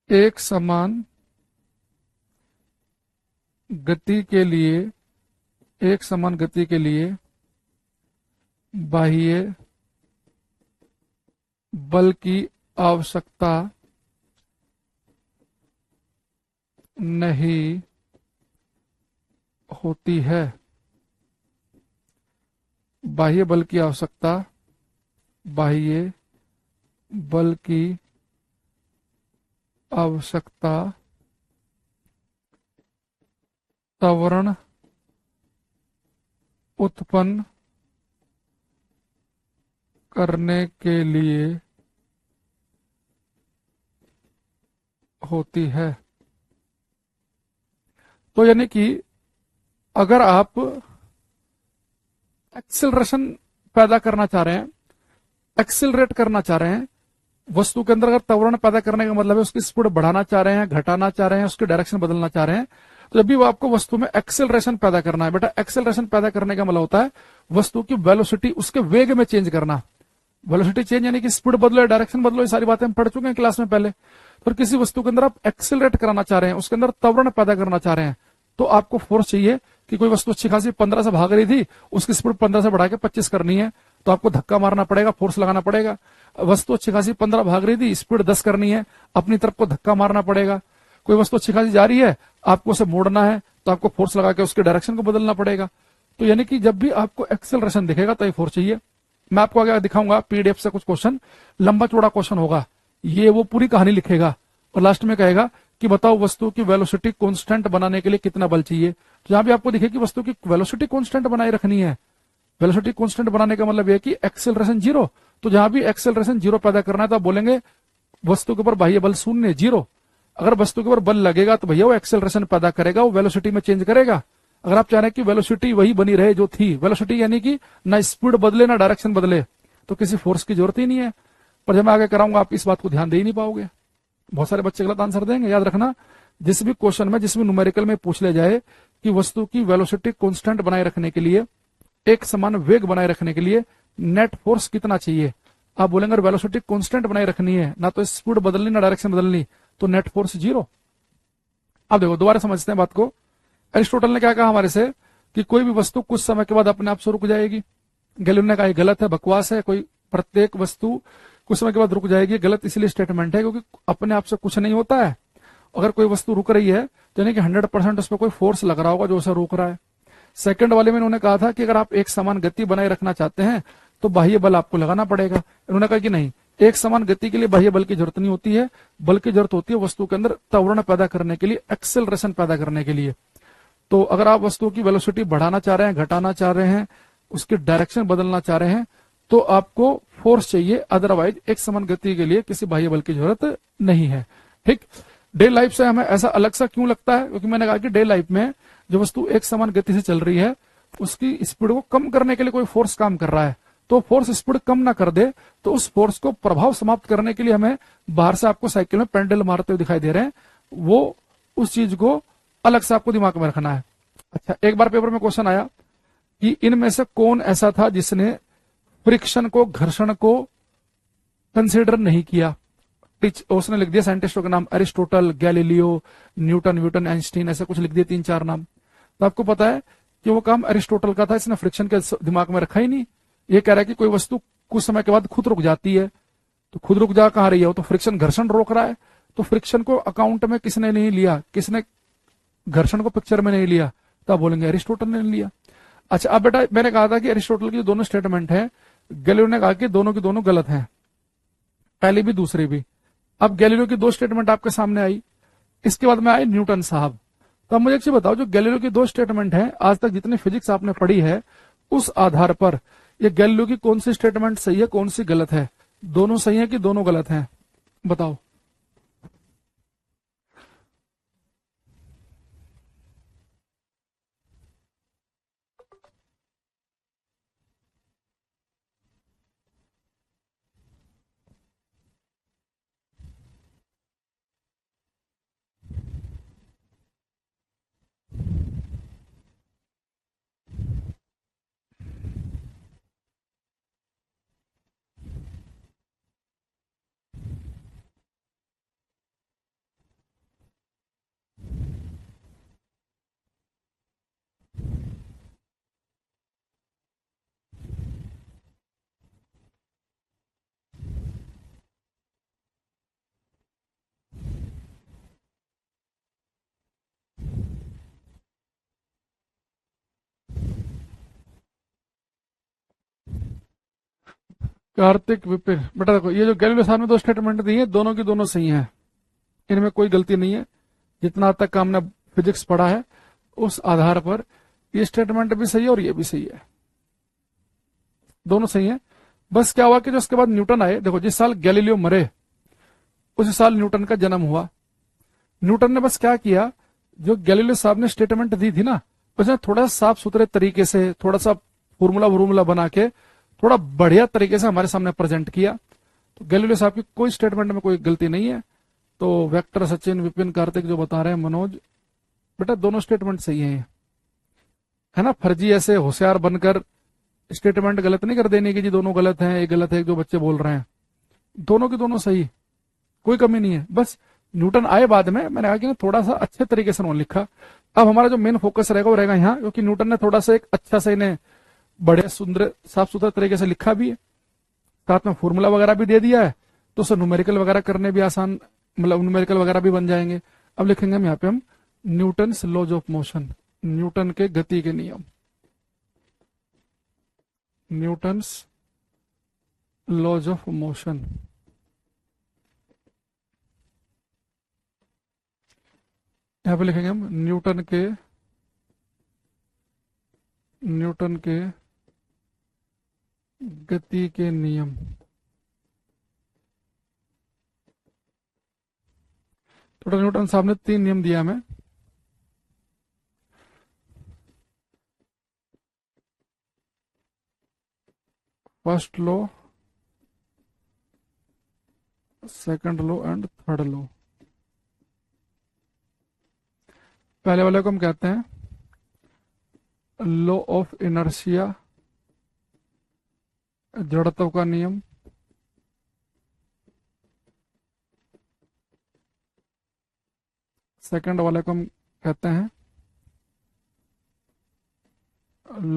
एक समान गति के लिए बाह्य बल की आवश्यकता नहीं होती है। बाह्य बल की आवश्यकता त्वरण उत्पन्न करने के लिए होती है। तो यानी कि अगर आप एक्सेलरेशन पैदा करना चाह रहे हैं, एक्सेलरेट करना चाह रहे हैं, वस्तु के अंदर अगर त्वरण पैदा करने का मतलब है उसकी स्पीड बढ़ाना चाह रहे हैं, घटाना चाह रहे हैं, उसकी डायरेक्शन बदलना चाह रहे हैं, तो जब भी वो आपको वस्तु में एक्सेलरेशन पैदा करना है, बेटा एक्सेलरेशन पैदा करने का मतलब होता है वस्तु की वेलोसिटी, उसके वेग में चेंज करना। वेलोसिटी चेंज यानी कि स्पीड बदलो, डायरेक्शन बदलो, ये सारी बातें हम पढ़ चुके हैं क्लास में पहले। पर किसी वस्तु के अंदर आप एक्सेलरेट कराना चाह रहे हैं, उसके अंदर त्वरण पैदा करना चाह रहे हैं, तो आपको फोर्स चाहिए कि कोई वस्तु अच्छी खासी 15 से भाग रही थी, उसकी स्पीड 15 से बढ़ा के 25 करनी है, तो आपको धक्का मारना पड़ेगा, फोर्स लगाना पड़ेगा। वस्तु अच्छी खासी 15 भाग रही थी, स्पीड 10 करनी है, अपनी तरफ को धक्का मारना पड़ेगा। कोई वस्तु अच्छी खासी जा रही है, आपको उसे मोड़ना है, तो आपको फोर्स लगा के उसके डायरेक्शन को बदलना पड़ेगा। तो यानी कि जब भी आपको एक्सेलरेशन दिखेगा तो ये फोर्स चाहिए। मैं आपको आगे दिखाऊंगा पीडीएफ से कुछ क्वेश्चन, लंबा चौड़ा क्वेश्चन होगा, ये वो पूरी कहानी लिखेगा और लास्ट में कहेगा कि बताओ वस्तु की वेलोसिटी कांस्टेंट बनाने के लिए कितना बल चाहिए। तो जहां भी आपको दिखे कि वस्तु की वेलोसिटी कांस्टेंट बनाए रखनी है, वेलोसिटी कांस्टेंट बनाने का मतलब यह कि एक्सेलरेशन जीरो, तो जहां भी एक्सेलरेशन जीरो पैदा करना है तो आप बोलेंगे वस्तु के ऊपर बाह्य बल शून्य, जीरो। अगर वस्तु के ऊपर बल लगेगा तो भैया वो एक्सेलरेशन पैदा करेगा, वो वेलोसिटी में चेंज करेगा। अगर आप चाह रहे हैं कि वेलोसिटी वही बनी रहे जो थी, वेलोसिटी यानी कि ना स्पीड बदले ना डायरेक्शन बदले, तो किसी फोर्स की जरूरत ही नहीं है। पर जब मैं आगे कराऊंगा आप इस बात को ध्यान दे ही नहीं पाओगे। बहुत सारे बच्चे गलत आंसर देंगे। याद रखना, जिस भी क्वेश्चन में, जिस भी न्यूमेरिकल में पूछ ले जाए कि वस्तु की वेलोसिटी कांस्टेंट बनाए रखने के लिए, एक समान वेग बनाए रखने के लिए नेट फोर्स कितना चाहिए, आप बोलेंगे वेलोसिटी कांस्टेंट बनाए रखनी है, ना तो स्पीड बदलनी ना डायरेक्शन बदलनी, तो नेट फोर्स जीरो। अब देखो दोबारा समझते हैं बात को। एरिस्टोटल ने क्या कहा हमारे से कि कोई भी वस्तु कुछ समय के बाद अपने आप से रुक जाएगी। गैलीलियो ने कहा ये गलत है, बकवास है, कोई प्रत्येक वस्तु कुछ समय के बाद रुक जाएगी। गलत इसलिए स्टेटमेंट है क्योंकि अपने आप से कुछ नहीं होता है। अगर कोई वस्तु रुक रही है तो यानी कि 100% उस पर कोई फोर्स लग रहा होगा जो उसे रोक रहा है। सेकंड वाले में इन्होंने कहा था कि अगर आप एक समान गति बनाए रखना चाहते हैं तो बाह्य बल आपको लगाना पड़ेगा। इन्होंने कहा कि नहीं, एक समान गति के लिए बाह्य बल की जरूरत नहीं होती है, बल की जरूरत होती है वस्तु के अंदर त्वरण पैदा करने के लिए, एक्सेलरेशन पैदा करने के लिए। तो अगर आप वस्तु की वेलोसिटी बढ़ाना चाह रहे हैं, घटाना चाह रहे हैं, उसकी डायरेक्शन बदलना चाह रहे हैं, तो आपको फोर्स चाहिए, अदरवाइज एक समान गति के लिए किसी बाह्य बल की जरूरत नहीं है। ठीक, डे लाइफ से हमें ऐसा अलग सा क्यों लगता है? क्योंकि मैंने कहा कि डे लाइफ में जो वस्तु एक समान गति से चल रही है उसकी स्पीड को कम करने के लिए कोई फोर्स काम कर रहा है, तो फोर्स स्पीड कम ना कर दे, तो उस फोर्स को प्रभाव समाप्त करने के लिए हमें बाहर से आपको साइकिल में पेंडल मारते हुए दिखाई दे रहे हैं, वो उस चीज को अलग से आपको दिमाग में रखना है। अच्छा, एक बार पेपर में क्वेश्चन आया कि इनमें से कौन ऐसा था जिसने फ्रिक्शन को, घर्षण को कंसिडर नहीं किया। उसने लिख दिया साइंटिस्टों के नाम, अरिस्टोटल, गैलीलियो, न्यूटन, व्यूटन, आइंस्टीन, ऐसे कुछ लिख दिए 3-4 नाम। तो आपको पता है कि वो काम अरिस्टोटल का था, इसने फ्रिक्शन के दिमाग में रखा ही नहीं। ये कह रहा है कि कोई वस्तु कुछ समय के बाद खुद रुक जाती है, तो खुद रुक जा कहां रही है, वो तो फ्रिक्शन, घर्षण रोक रहा है। तो फ्रिक्शन को अकाउंट में किसने नहीं लिया, किसने घर्षण को पिक्चर में नहीं लिया, तो आप बोलेंगे अरिस्टोटल ने लिया। अच्छा, अब बेटा मैंने कहा था कि अरिस्टोटल की जो दोनों स्टेटमेंट है, गैलीलियो ने कहा कि दोनों की दोनों गलत हैं, पहली भी दूसरी भी। अब गैलीलियो की 2 स्टेटमेंट आपके सामने आई, इसके बाद में आए न्यूटन साहब। तो अब मुझे एक चीज बताओ, जो गैलीलियो की 2 स्टेटमेंट है, आज तक जितनी फिजिक्स आपने पढ़ी है, उस आधार पर ये गैलीलियो की कौन सी स्टेटमेंट सही है, कौन सी गलत है? दोनों सही है कि दोनों गलत हैं? बताओ। कार्तिक विपिन, बेटा देखो, ये जो गैलीलियो साहब ने 2 स्टेटमेंट दी है, दोनों की दोनों सही हैं, इनमें कोई गलती नहीं है। जितना आज तक का हमने फिजिक्स पढ़ा है, उस आधार पर ये स्टेटमेंट भी सही है और ये भी सही है, दोनों सही है। बस क्या हुआ कि जो उसके बाद न्यूटन आए, देखो जिस साल गैलीलियो मरे उसी साल न्यूटन का जन्म हुआ। न्यूटन ने बस क्या किया, जो गैलीलियो साहब ने स्टेटमेंट दी थी ना, उसने थोड़ा साफ सुथरे तरीके से, थोड़ा सा फॉर्मूला वॉर्मूला बना के, थोड़ा बढ़िया तरीके से हमारे सामने प्रेजेंट किया। तो गैलीलियो साहब की कोई स्टेटमेंट में कोई गलती नहीं है। तो वेक्टर, सचिन, विपिन, कार्तिक जो बता रहे हैं, मनोज, बेटा दोनों स्टेटमेंट सही है ना। फर्जी ऐसे होशियार बनकर स्टेटमेंट गलत नहीं कर देने की जी दोनों गलत हैं, एक गलत है, एक जो बच्चे बोल रहे हैं, दोनों की दोनों सही, कोई कमी नहीं है। बस न्यूटन आए बाद में, मैंने कहा कि ना थोड़ा सा अच्छे तरीके से उन्होंने लिखा। अब हमारा जो मेन फोकस रहेगा वो रहेगा यहाँ, क्योंकि न्यूटन ने थोड़ा सा एक अच्छा सा इन्हें बड़े सुंदर साफ सुथरा तरीके से लिखा भी है, साथ में फॉर्मूला वगैरह भी दे दिया है, तो उसे न्यूमेरिकल वगैरह करने भी आसान, मतलब न्यूमेरिकल वगैरह भी बन जाएंगे। अब लिखेंगे हम यहाँ पे, हम Newton's laws of motion, Newton के गति के नियम, न्यूटन्स लॉज ऑफ मोशन। यहां पे लिखेंगे हम न्यूटन के गति के नियम। तो न्यूटन साहब ने 3 नियम दिया हमें। First law, second law and third law. पहले वाले को हम कहते हैं लॉ ऑफ इनर्शिया, जड़त्व का नियम। सेकंड वाले को हम कहते हैं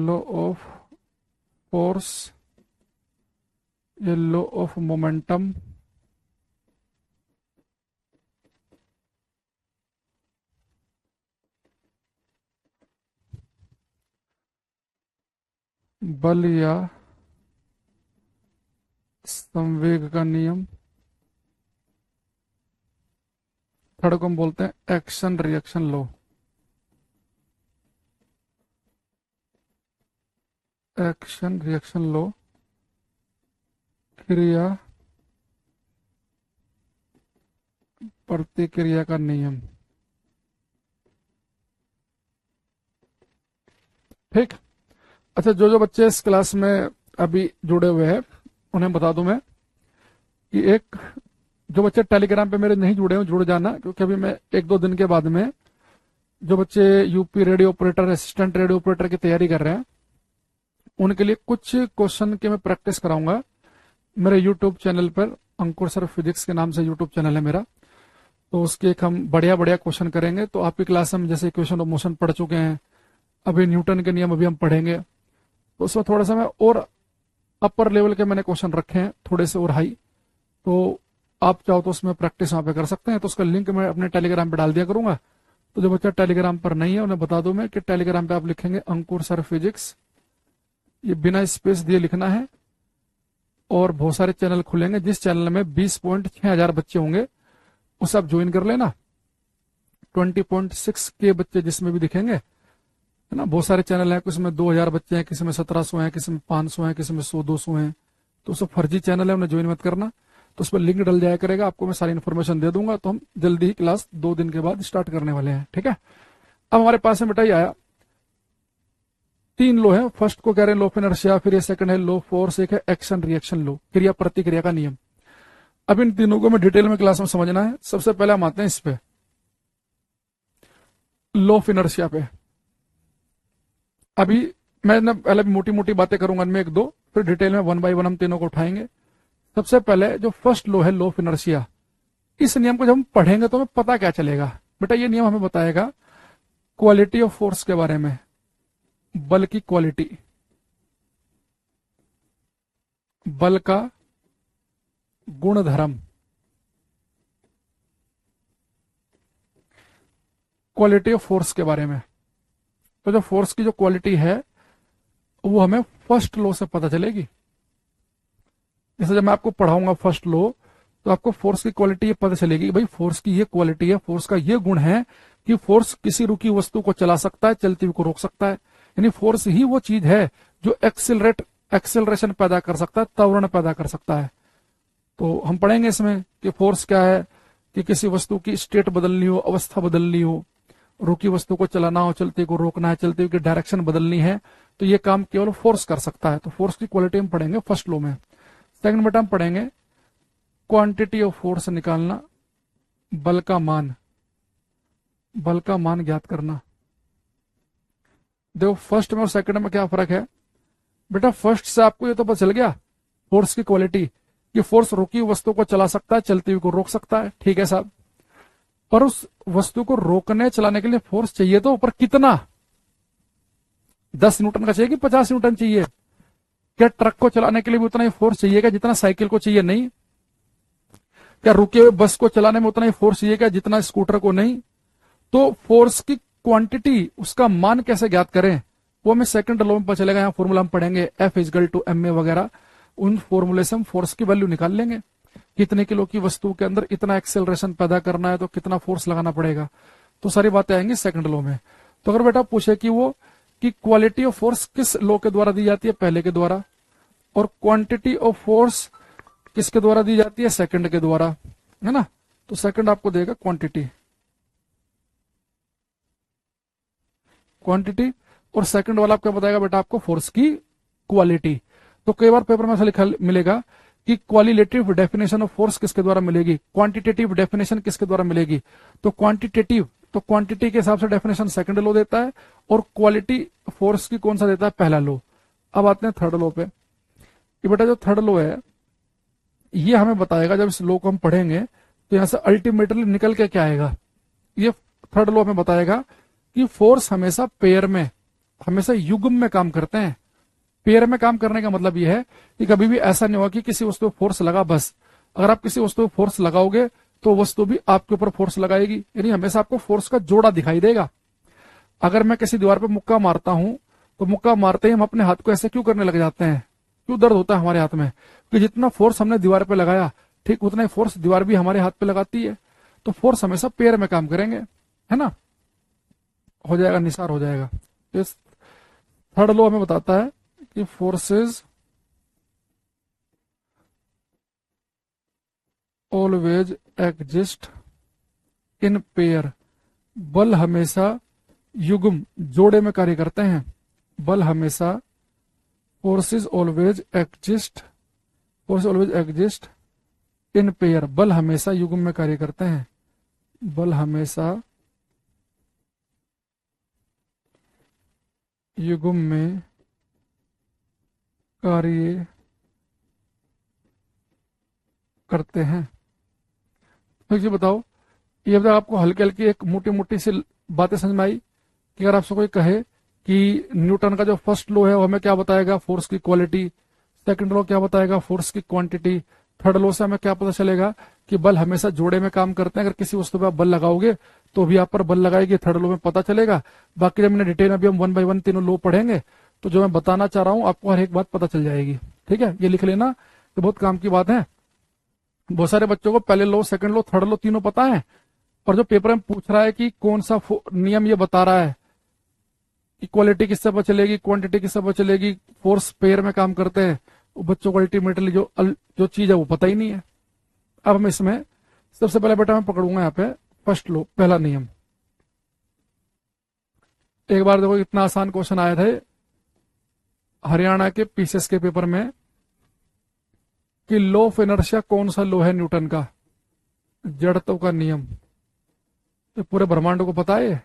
लॉ ऑफ फोर्स, ये लॉ ऑफ मोमेंटम। बल या संवेग का नियम। थर्ड को हम बोलते हैं action reaction law, action reaction law, क्रिया प्रतिक्रिया का नियम। ठीक। अच्छा, जो जो बच्चे इस क्लास में अभी जुड़े हुए हैं उन्हें बता दूं मैं कि एक, जो बच्चे टेलीग्राम पे मेरे नहीं जुड़े हो जुड़ जाना, क्योंकि अभी मैं 1-2 दिन के बाद में जो बच्चे UP radio operator, assistant radio operator की तैयारी कर रहे हैं, उनके लिए कुछ क्वेश्चन की मैं प्रैक्टिस कराऊंगा मेरे यूट्यूब चैनल पर। अंकुर सर फिजिक्स के नाम से यूट्यूब चैनल है मेरा। तो उसके एक हम बढ़िया बढ़िया क्वेश्चन करेंगे। तो आपकी क्लास में जैसे इक्वेशन ऑफ मोशन पढ़ चुके हैं, अभी न्यूटन के नियम अभी हम पढ़ेंगे, तो उसमें थोड़ा सा मैं और अपर लेवल के मैंने क्वेश्चन रखे हैं, थोड़े से और हाई। तो आप चाहो तो उसमें प्रैक्टिस वहां पे कर सकते हैं। तो उसका लिंक मैं अपने टेलीग्राम पे डाल दिया करूंगा। तो जो बच्चा टेलीग्राम पर नहीं है उन्हें बता दूं मैं कि टेलीग्राम पे आप लिखेंगे अंकुर सर फिजिक्स, ये बिना स्पेस दिए लिखना है, और बहुत सारे चैनल खुलेंगे। जिस चैनल में 20.6 हजार बच्चे होंगे उसे आप ज्वाइन कर लेना। 20.6 के बच्चे जिसमें भी दिखेंगे, है ना। बहुत सारे चैनल हैं, किसी में 2000 बच्चे हैं, किसी में 1700 हैं, किसी में 500 हैं, किसी में 100-200 हैं। तो सब फर्जी चैनल है, उन्हें ज्वाइन मत करना। तो उस पर लिंक डल जाया करेगा, आपको मैं सारी इन्फॉर्मेशन दे दूंगा। तो हम जल्दी ही क्लास 2 दिन के बाद स्टार्ट करने वाले हैं, ठीक है। अब हमारे पास में बेटा ये आया 3 लो है। फर्स्ट को कह रहे हैं लो ऑफ इनर्शिया, फिर ये सेकंड है लो फोर्स, एक है एक्शन रिएक्शन लो, क्रिया प्रतिक्रिया का नियम। अब इन तीनों को मैं डिटेल में क्लास में समझना है। सबसे पहले हम आते हैं इस पे, लो ऑफ इनर्शिया पे। अभी मैं ना पहले मोटी मोटी बातें करूंगा इनमें 1-2, फिर डिटेल में 1 बाय 1 हम तीनों को उठाएंगे। सबसे पहले जो फर्स्ट लो है लो ऑफ इनर्शिया, इस नियम को जब हम पढ़ेंगे तो हमें पता क्या चलेगा बेटा। ये नियम हमें बताएगा क्वालिटी ऑफ फोर्स के बारे में, बल की क्वालिटी, बल का गुणधर्म, क्वालिटी ऑफ फोर्स के बारे में। तो जो फोर्स की जो क्वालिटी है वो हमें फर्स्ट लॉ से पता चलेगी। जैसे जब मैं आपको पढ़ाऊंगा फर्स्ट लॉ, तो आपको फोर्स की क्वालिटी ये पता चलेगी, भाई फोर्स की ये क्वालिटी है, फोर्स का ये गुण है कि फोर्स किसी रुकी वस्तु को चला सकता है, चलती हुई को रोक सकता है। यानी फोर्स ही वो चीज है जो एक्सेलरेशन पैदा कर सकता है, त्वरण पैदा कर सकता है। तो हम पढ़ेंगे इसमें कि फोर्स क्या है, कि किसी वस्तु की स्टेट बदलनी हो, अवस्था बदलनी हो, रुकी वस्तु को चलाना हो, चलते को रोकना है, चलते हुए की डायरेक्शन बदलनी है, तो ये काम केवल फोर्स कर सकता है। तो फोर्स की क्वालिटी हम पढ़ेंगे फर्स्ट लॉ में। सेकंड बेटा हम पढ़ेंगे क्वांटिटी ऑफ फोर्स निकालना, बल का मान, बल का मान ज्ञात करना। देखो फर्स्ट में और सेकंड में क्या फर्क है बेटा। फर्स्ट से आपको ये तो पता चल गया फोर्स की क्वालिटी, कि फोर्स रुकी वस्तु को चला सकता है, चलती हुई को रोक सकता है, ठीक है साहब। पर उस वस्तु को रोकने चलाने के लिए फोर्स चाहिए, तो पर कितना? 10 न्यूटन का चाहिए कि 50 न्यूटन चाहिए? क्या ट्रक को चलाने के लिए भी उतना ही फोर्स चाहिए क्या जितना साइकिल को चाहिए? नहीं। क्या रुके हुए बस को चलाने में उतना ही फोर्स चाहिए क्या जितना स्कूटर को? नहीं। तो फोर्स की क्वांटिटी, उसका मान कैसे ज्ञात करें, वो हमें सेकंड लॉ में पता चलेगा। यहाँ फॉर्मूला हम पढ़ेंगे F=ma वगैरह, उन फॉर्मूले से हम फोर्स की वैल्यू निकाल लेंगे। कितने किलो की वस्तु के अंदर इतना एक्सेलरेशन पैदा करना है तो कितना फोर्स लगाना पड़ेगा, तो सारी बातें आएंगी सेकंड लॉ में। तो अगर बेटा पूछे कि वो कि क्वालिटी ऑफ फोर्स किस लॉ के द्वारा दी जाती है, पहले के द्वारा, और क्वांटिटी ऑफ फोर्स किसके द्वारा दी जाती है, सेकंड के द्वारा, है ना। तो सेकंड आपको देगा क्वांटिटी, क्वांटिटी, और सेकंड वाला आपको बताएगा बेटा आपको फोर्स की क्वालिटी। तो कई बार पेपर में ऐसा लिखा मिलेगा कि क्वालिटेटिव डेफिनेशन ऑफ फोर्स किसके द्वारा मिलेगी, क्वांटिटेटिव डेफिनेशन किसके द्वारा मिलेगी। तो क्वांटिटेटिव, तो क्वांटिटी के हिसाब से डेफिनेशन सेकंड लॉ देता है, और क्वालिटी फोर्स की कौन सा देता है, पहला लॉ। अब आते हैं थर्ड लॉ पे। ये बेटा जो थर्ड लॉ है ये हमें बताएगा, जब इस लॉ को हम पढ़ेंगे तो यहां से अल्टीमेटली निकल के क्या आएगा, ये थर्ड लॉ हमें बताएगा कि फोर्स हमेशा पेयर में, हमेशा युग्म में काम करते हैं। पेयर में काम करने का मतलब यह है कि कभी भी ऐसा नहीं होगा कि किसी वस्तु पर फोर्स लगा बस। अगर आप किसी वस्तु पर फोर्स लगाओगे तो वस्तु भी आपके ऊपर फोर्स लगाएगी, यानी हमेशा आपको फोर्स का जोड़ा दिखाई देगा। अगर मैं किसी दीवार पर मुक्का मारता हूं तो मुक्का मारते ही हम अपने हाथ को ऐसे क्यों करने लग जाते हैं, क्यों दर्द होता है हमारे हाथ में, कि जितना फोर्स हमने दीवार पे लगाया ठीक उतना ही फोर्स दीवार भी हमारे हाथ पे लगाती है। तो फोर्स हमेशा पेयर में काम करेंगे, है ना। हो जाएगा, निसार हो जाएगा। इस थर्ड लॉ हमें बताता है कि forces always exist in pair, बल हमेशा युग्म जोड़े में कार्य करते हैं। बल हमेशा, forces always exist, force always exist in pair, बल हमेशा युग्म में कार्य करते हैं। बल हमेशा युग्म में कार्य करते हैं। तो एक चीज बताओ, ये बताओ आपको हल्की हल्की एक मोटी मोटी सी बातें समझ में आई कि अगर आपसे कोई कहे कि न्यूटन का जो फर्स्ट लॉ है वो हमें क्या बताएगा, फोर्स की क्वालिटी, सेकंड लॉ क्या बताएगा, फोर्स की क्वांटिटी, थर्ड लॉ से हमें क्या पता चलेगा कि बल हमेशा जोड़े में काम करते हैं, अगर किसी वस्तु पे आप बल लगाओगे तो भी आप पर बल लगाएगी, थर्ड लॉ में पता चलेगा। बाकी जब मैंने डिटेल अभी हम वन बाय वन तीनों लॉ पढ़ेंगे तो जो मैं बताना चाह रहा हूं आपको हर एक बात पता चल जाएगी। ठीक है, ये लिख लेना, ये बहुत काम की बात है। बहुत सारे बच्चों को पहले law, second law, third law तीनों पता है, और जो पेपर में पूछ रहा है कि कौन सा नियम ये बता रहा है, इक्वालिटी किससे पता चलेगी, क्वांटिटी किससे पता चलेगी, फोर्स पेयर में काम करते हैं, वो बच्चों को अल्टीमेटली जो चीज है वो पता ही नहीं है। अब हम इसमें सबसे पहले बेटा मैं पकड़ूंगा यहाँ पे फर्स्ट लॉ, पहला नियम। एक बार देखो इतना आसान क्वेश्चन आया था हरियाणा के पीसीएस के पेपर में कि लॉ ऑफ इनर्शिया कौन सा लॉ है न्यूटन का, जड़त्व का नियम। तो पूरे ब्रह्मांड को पता है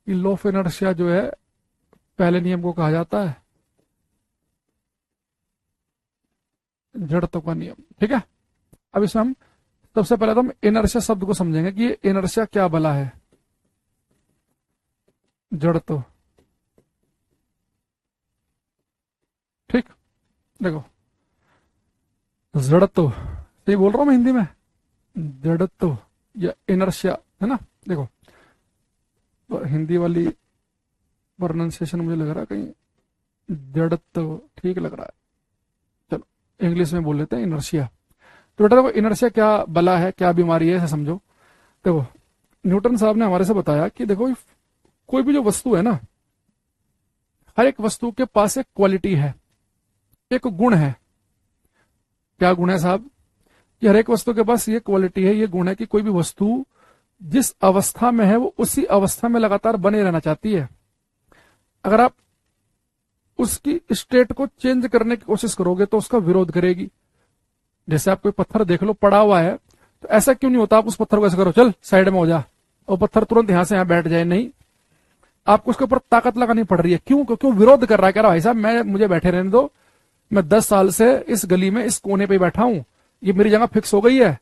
कि लॉ ऑफ इनर्शिया जो है पहले नियम को कहा जाता है जड़त्व का नियम। ठीक है, अब इसमें हम सबसे पहले तो हम इनर्शिया शब्द को समझेंगे कि ये इनर्शिया क्या भला है। जड़त्व, ठीक, देखो जड़त्व, सही बोल रहा हूं मैं हिंदी में, जड़त्व या इनर्शिया है ना। देखो हिंदी वाली प्रोनाउंसिएशन मुझे लग रहा है कहीं जड़त्व ठीक लग रहा है, चलो इंग्लिश में बोल लेते हैं इनर्शिया। तो बेटा देखो इनर्शिया क्या बला है, क्या बीमारी है, ऐसे समझो। देखो न्यूटन साहब ने हमारे से बताया कि देखो कोई भी जो वस्तु है ना, हर एक वस्तु के पास एक क्वालिटी है, एक गुण है। क्या गुण है साहब, कि हर एक वस्तु के पास ये क्वालिटी है, ये गुण है कि कोई भी वस्तु जिस अवस्था में है वो उसी अवस्था में लगातार बने रहना चाहती है। अगर आप उसकी स्टेट को चेंज करने की कोशिश करोगे तो उसका विरोध करेगी। जैसे आप कोई पत्थर देख लो पड़ा हुआ है, तो ऐसा क्यों नहीं होता आप उस पत्थर को ऐसे करो चल साइड में हो जा और पत्थर तुरंत यहां से यहां बैठ जाए, नहीं, आपको उसके ऊपर ताकत लगानी पड़ रही है। क्यों, क्यों विरोध कर रहा है, कह रहा भाई साहब मैं मुझे बैठे रहने दो, मैं 10 साल से इस गली में इस कोने पे बैठा हूं, ये मेरी जगह फिक्स हो गई है,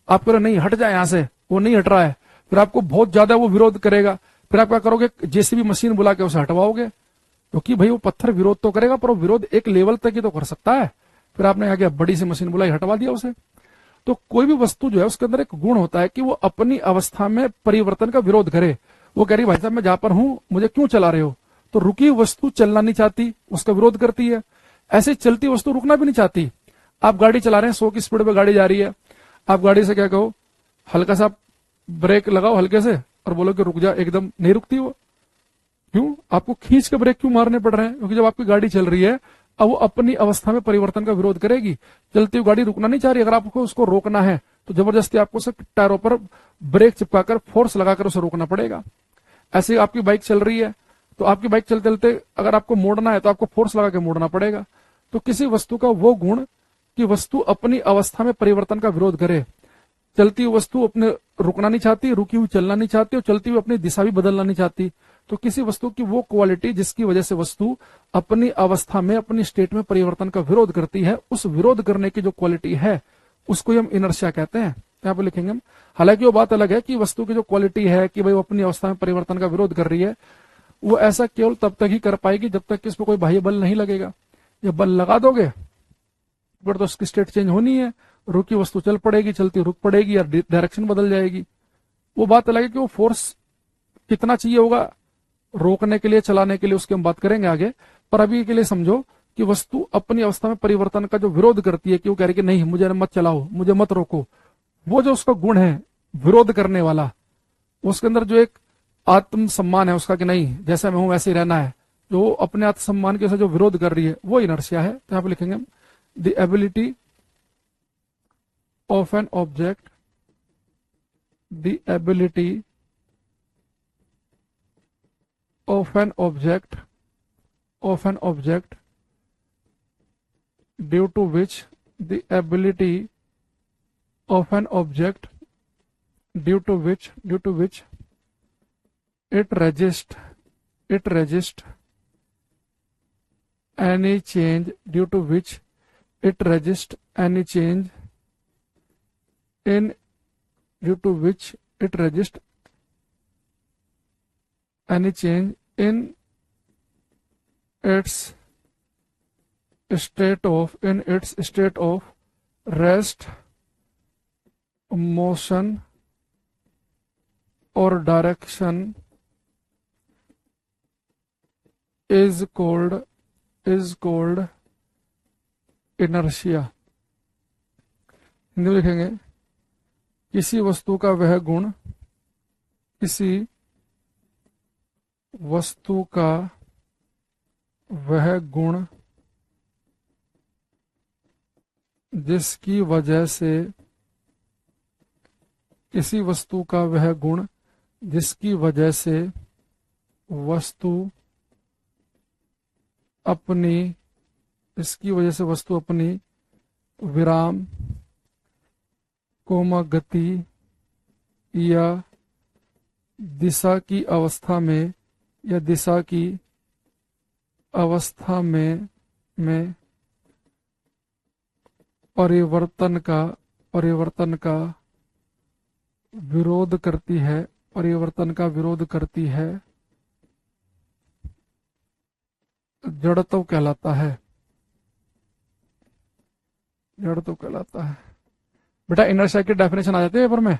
आप कह रहे नहीं हट जाए यहां से, वो नहीं हट रहा है, फिर आपको बहुत ज्यादा वो विरोध करेगा, फिर आप क्या करोगे, जेसीबी मशीन बुला के उसे हटवाओगे, क्योंकि भाई वो पत्थर विरोध तो करेगा पर वो विरोध एक लेवल तक ही तो कर सकता है, फिर आपने आगे बड़ी सी मशीन बुलाई हटवा दिया उसे। तो कोई भी वस्तु जो है उसके अंदर एक गुण होता है कि वो अपनी अवस्था में परिवर्तन का विरोध करे। वो कह रही भाई साहब मैं जहां पर हूं मुझे क्यों चला रहे हो, तो रुकी वस्तु चलना नहीं चाहती, उसका विरोध करती है। ऐसे चलती वस्तु रुकना भी नहीं चाहती। आप गाड़ी चला रहे हैं 100 की स्पीड पे गाड़ी जा रही है, आप गाड़ी से क्या कहो, हल्का सा ब्रेक लगाओ हल्के से और बोलो कि रुक जा, एकदम नहीं रुकती वो। क्यों, आपको खींच के ब्रेक क्यों मारने पड़ रहे हैं, क्योंकि जब आपकी गाड़ी चल रही है अब वो अपनी अवस्था में परिवर्तन का विरोध करेगी। चलती हुई गाड़ी रुकना नहीं चाह रही, अगर आपको उसको रोकना है तो जबरदस्ती आपको उसे टायरों पर ब्रेक चिपकाकर फोर्स लगाकर उसे रोकना पड़ेगा। ऐसे आपकी बाइक चल रही है तो आपकी बाइक चलते चलते अगर आपको मोड़ना है तो आपको फोर्स लगा के मोड़ना पड़ेगा। तो किसी वस्तु का वो गुण कि वस्तु अपनी अवस्था में परिवर्तन का विरोध करे। चलती हुई वस्तु अपने रुकना नहीं चाहती, रुकी हुई चलना नहीं चाहती और चलती हुई अपनी दिशा भी बदलना नहीं चाहती। तो किसी वस्तु की वो क्वालिटी जिसकी वजह से वस्तु अपनी अवस्था में अपनी स्टेट में परिवर्तन का विरोध करती है, उस विरोध करने की जो क्वालिटी है उसको हम इनर्शिया कहते हैं। यहाँ पे लिखेंगे हम। हालांकि वो बात अलग है कि वस्तु की जो क्वालिटी है कि भाई वो अपनी अवस्था में परिवर्तन का विरोध कर रही है, वो ऐसा केवल तब तक ही कर पाएगी जब तक कि इस पर कोई बाह्य बल नहीं लगेगा। जब बल लगा दोगे फिर तो उसकी स्टेट चेंज होनी है, रुकी वस्तु चल पड़ेगी, चलती रुक पड़ेगी या डायरेक्शन बदल जाएगी। वो बात अलग है कि वो फोर्स कितना चाहिए होगा रोकने के लिए, चलाने के लिए, उसकी हम बात करेंगे आगे। पर अभी के लिए समझो कि वस्तु अपनी अवस्था में परिवर्तन का जो विरोध करती है कि वो कह रही कि नहीं मुझे मत चलाओ, मुझे मत रोको, वो जो उसका गुण है विरोध करने वाला, उसके अंदर जो एक आत्मसम्मान है उसका कि नहीं जैसा मैं हूं वैसे ही रहना है, जो अपने आत्मसम्मान के साथ जो विरोध कर रही है वो इनर्शिया है। तो यहां पर लिखेंगे हम the ability of an object, the ability of an object due to which the ability of an object due to which it resist any change due to which it resists any change in due to which it resists any change in its state of rest, motion or direction is called inertia। Hindi में लिखेंगे किसी वस्तु का वह गुण, किसी वस्तु का वह गुण जिसकी वजह से, किसी वस्तु का वह गुण जिसकी वजह से वस्तु अपनी, इसकी वजह से वस्तु अपनी विराम, कोमा गति या दिशा की अवस्था में, या दिशा की अवस्था में परिवर्तन का विरोध करती है, परिवर्तन का विरोध करती है, जड़त्व कहलाता है, जड़त्व कहलाता है। बेटा इनर्शिया की डेफिनेशन आ जाती है पेपर में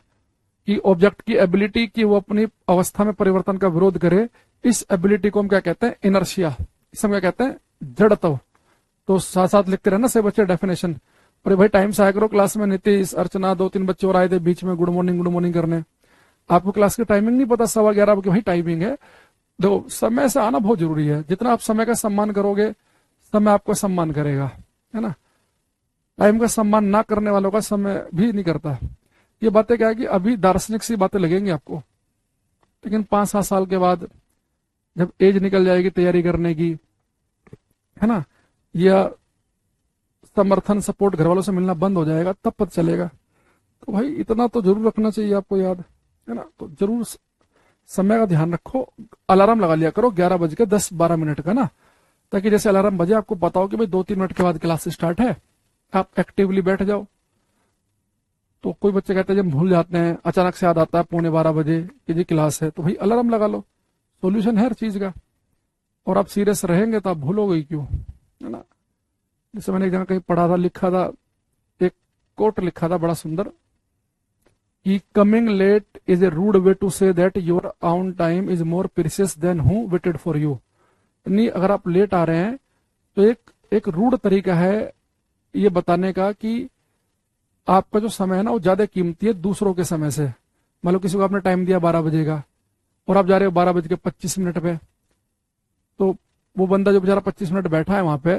कि ऑब्जेक्ट की एबिलिटी कि वो अपनी अवस्था में परिवर्तन का विरोध करे, इस एबिलिटी को हम क्या कहते हैं? इनर्शिया। इसे हम क्या कहते हैं? जड़त्व। तो साथ साथ लिखते रहना से बच्चे डेफिनेशन। और भाई टाइम से आया करो क्लास में। नीतीश, अर्चना, 2-3 बच्चे और आए थे बीच में गुड मॉर्निंग करने। आपको क्लास की टाइमिंग नहीं पता, 11:15 बजे भाई टाइमिंग है। देखो समय से आना बहुत जरूरी है। जितना आप समय का सम्मान करोगे, समय आपको सम्मान करेगा, है ना। टाइम का सम्मान ना करने वालों का समय भी नहीं करता। ये बातें क्या है कि अभी दार्शनिक सी बातें लगेंगी आपको, लेकिन 5-7 साल के बाद जब एज निकल जाएगी तैयारी करने की, है ना, या समर्थन सपोर्ट घर वालों से मिलना बंद हो जाएगा, तब पता चलेगा। तो भाई इतना तो जरूर रखना चाहिए आपको याद, है ना। तो जरूर समय का ध्यान रखो। अलार्म लगा लिया करो 11 बज के 10-12 मिनट का ना, ताकि जैसे अलार्म बजे आपको पता हो कि भाई 2-3 मिनट के बाद क्लास स्टार्ट है, आप एक्टिवली बैठ जाओ। तो कोई बच्चे कहते हैं जब भूल जाते हैं, अचानक से याद आता है 11:15 बजे कि जी क्लास है, तो भाई अलार्म लगा लो। सोल्यूशन है हर चीज का। और आप सीरियस रहेंगे तो आप भूलोगे ही क्यों, है ना। जैसे मैंने एक जगह कहीं पढ़ा था, लिखा था, एक कोट लिखा था बड़ा सुंदर कि coming late is a rude way to say that your own time is more precious than who waited for you. नहीं, अगर आप लेट आ रहे हैं तो एक रूड तरीका है ये बताने का कि आपका जो समय है ना वो ज्यादा कीमती है दूसरों के समय से। मान लो किसी को आपने टाइम दिया 12 बजे का और आप जा रहे हो 12:25 पे, तो वो बंदा जो बेचारा 25 मिनट बैठा है वहां पे,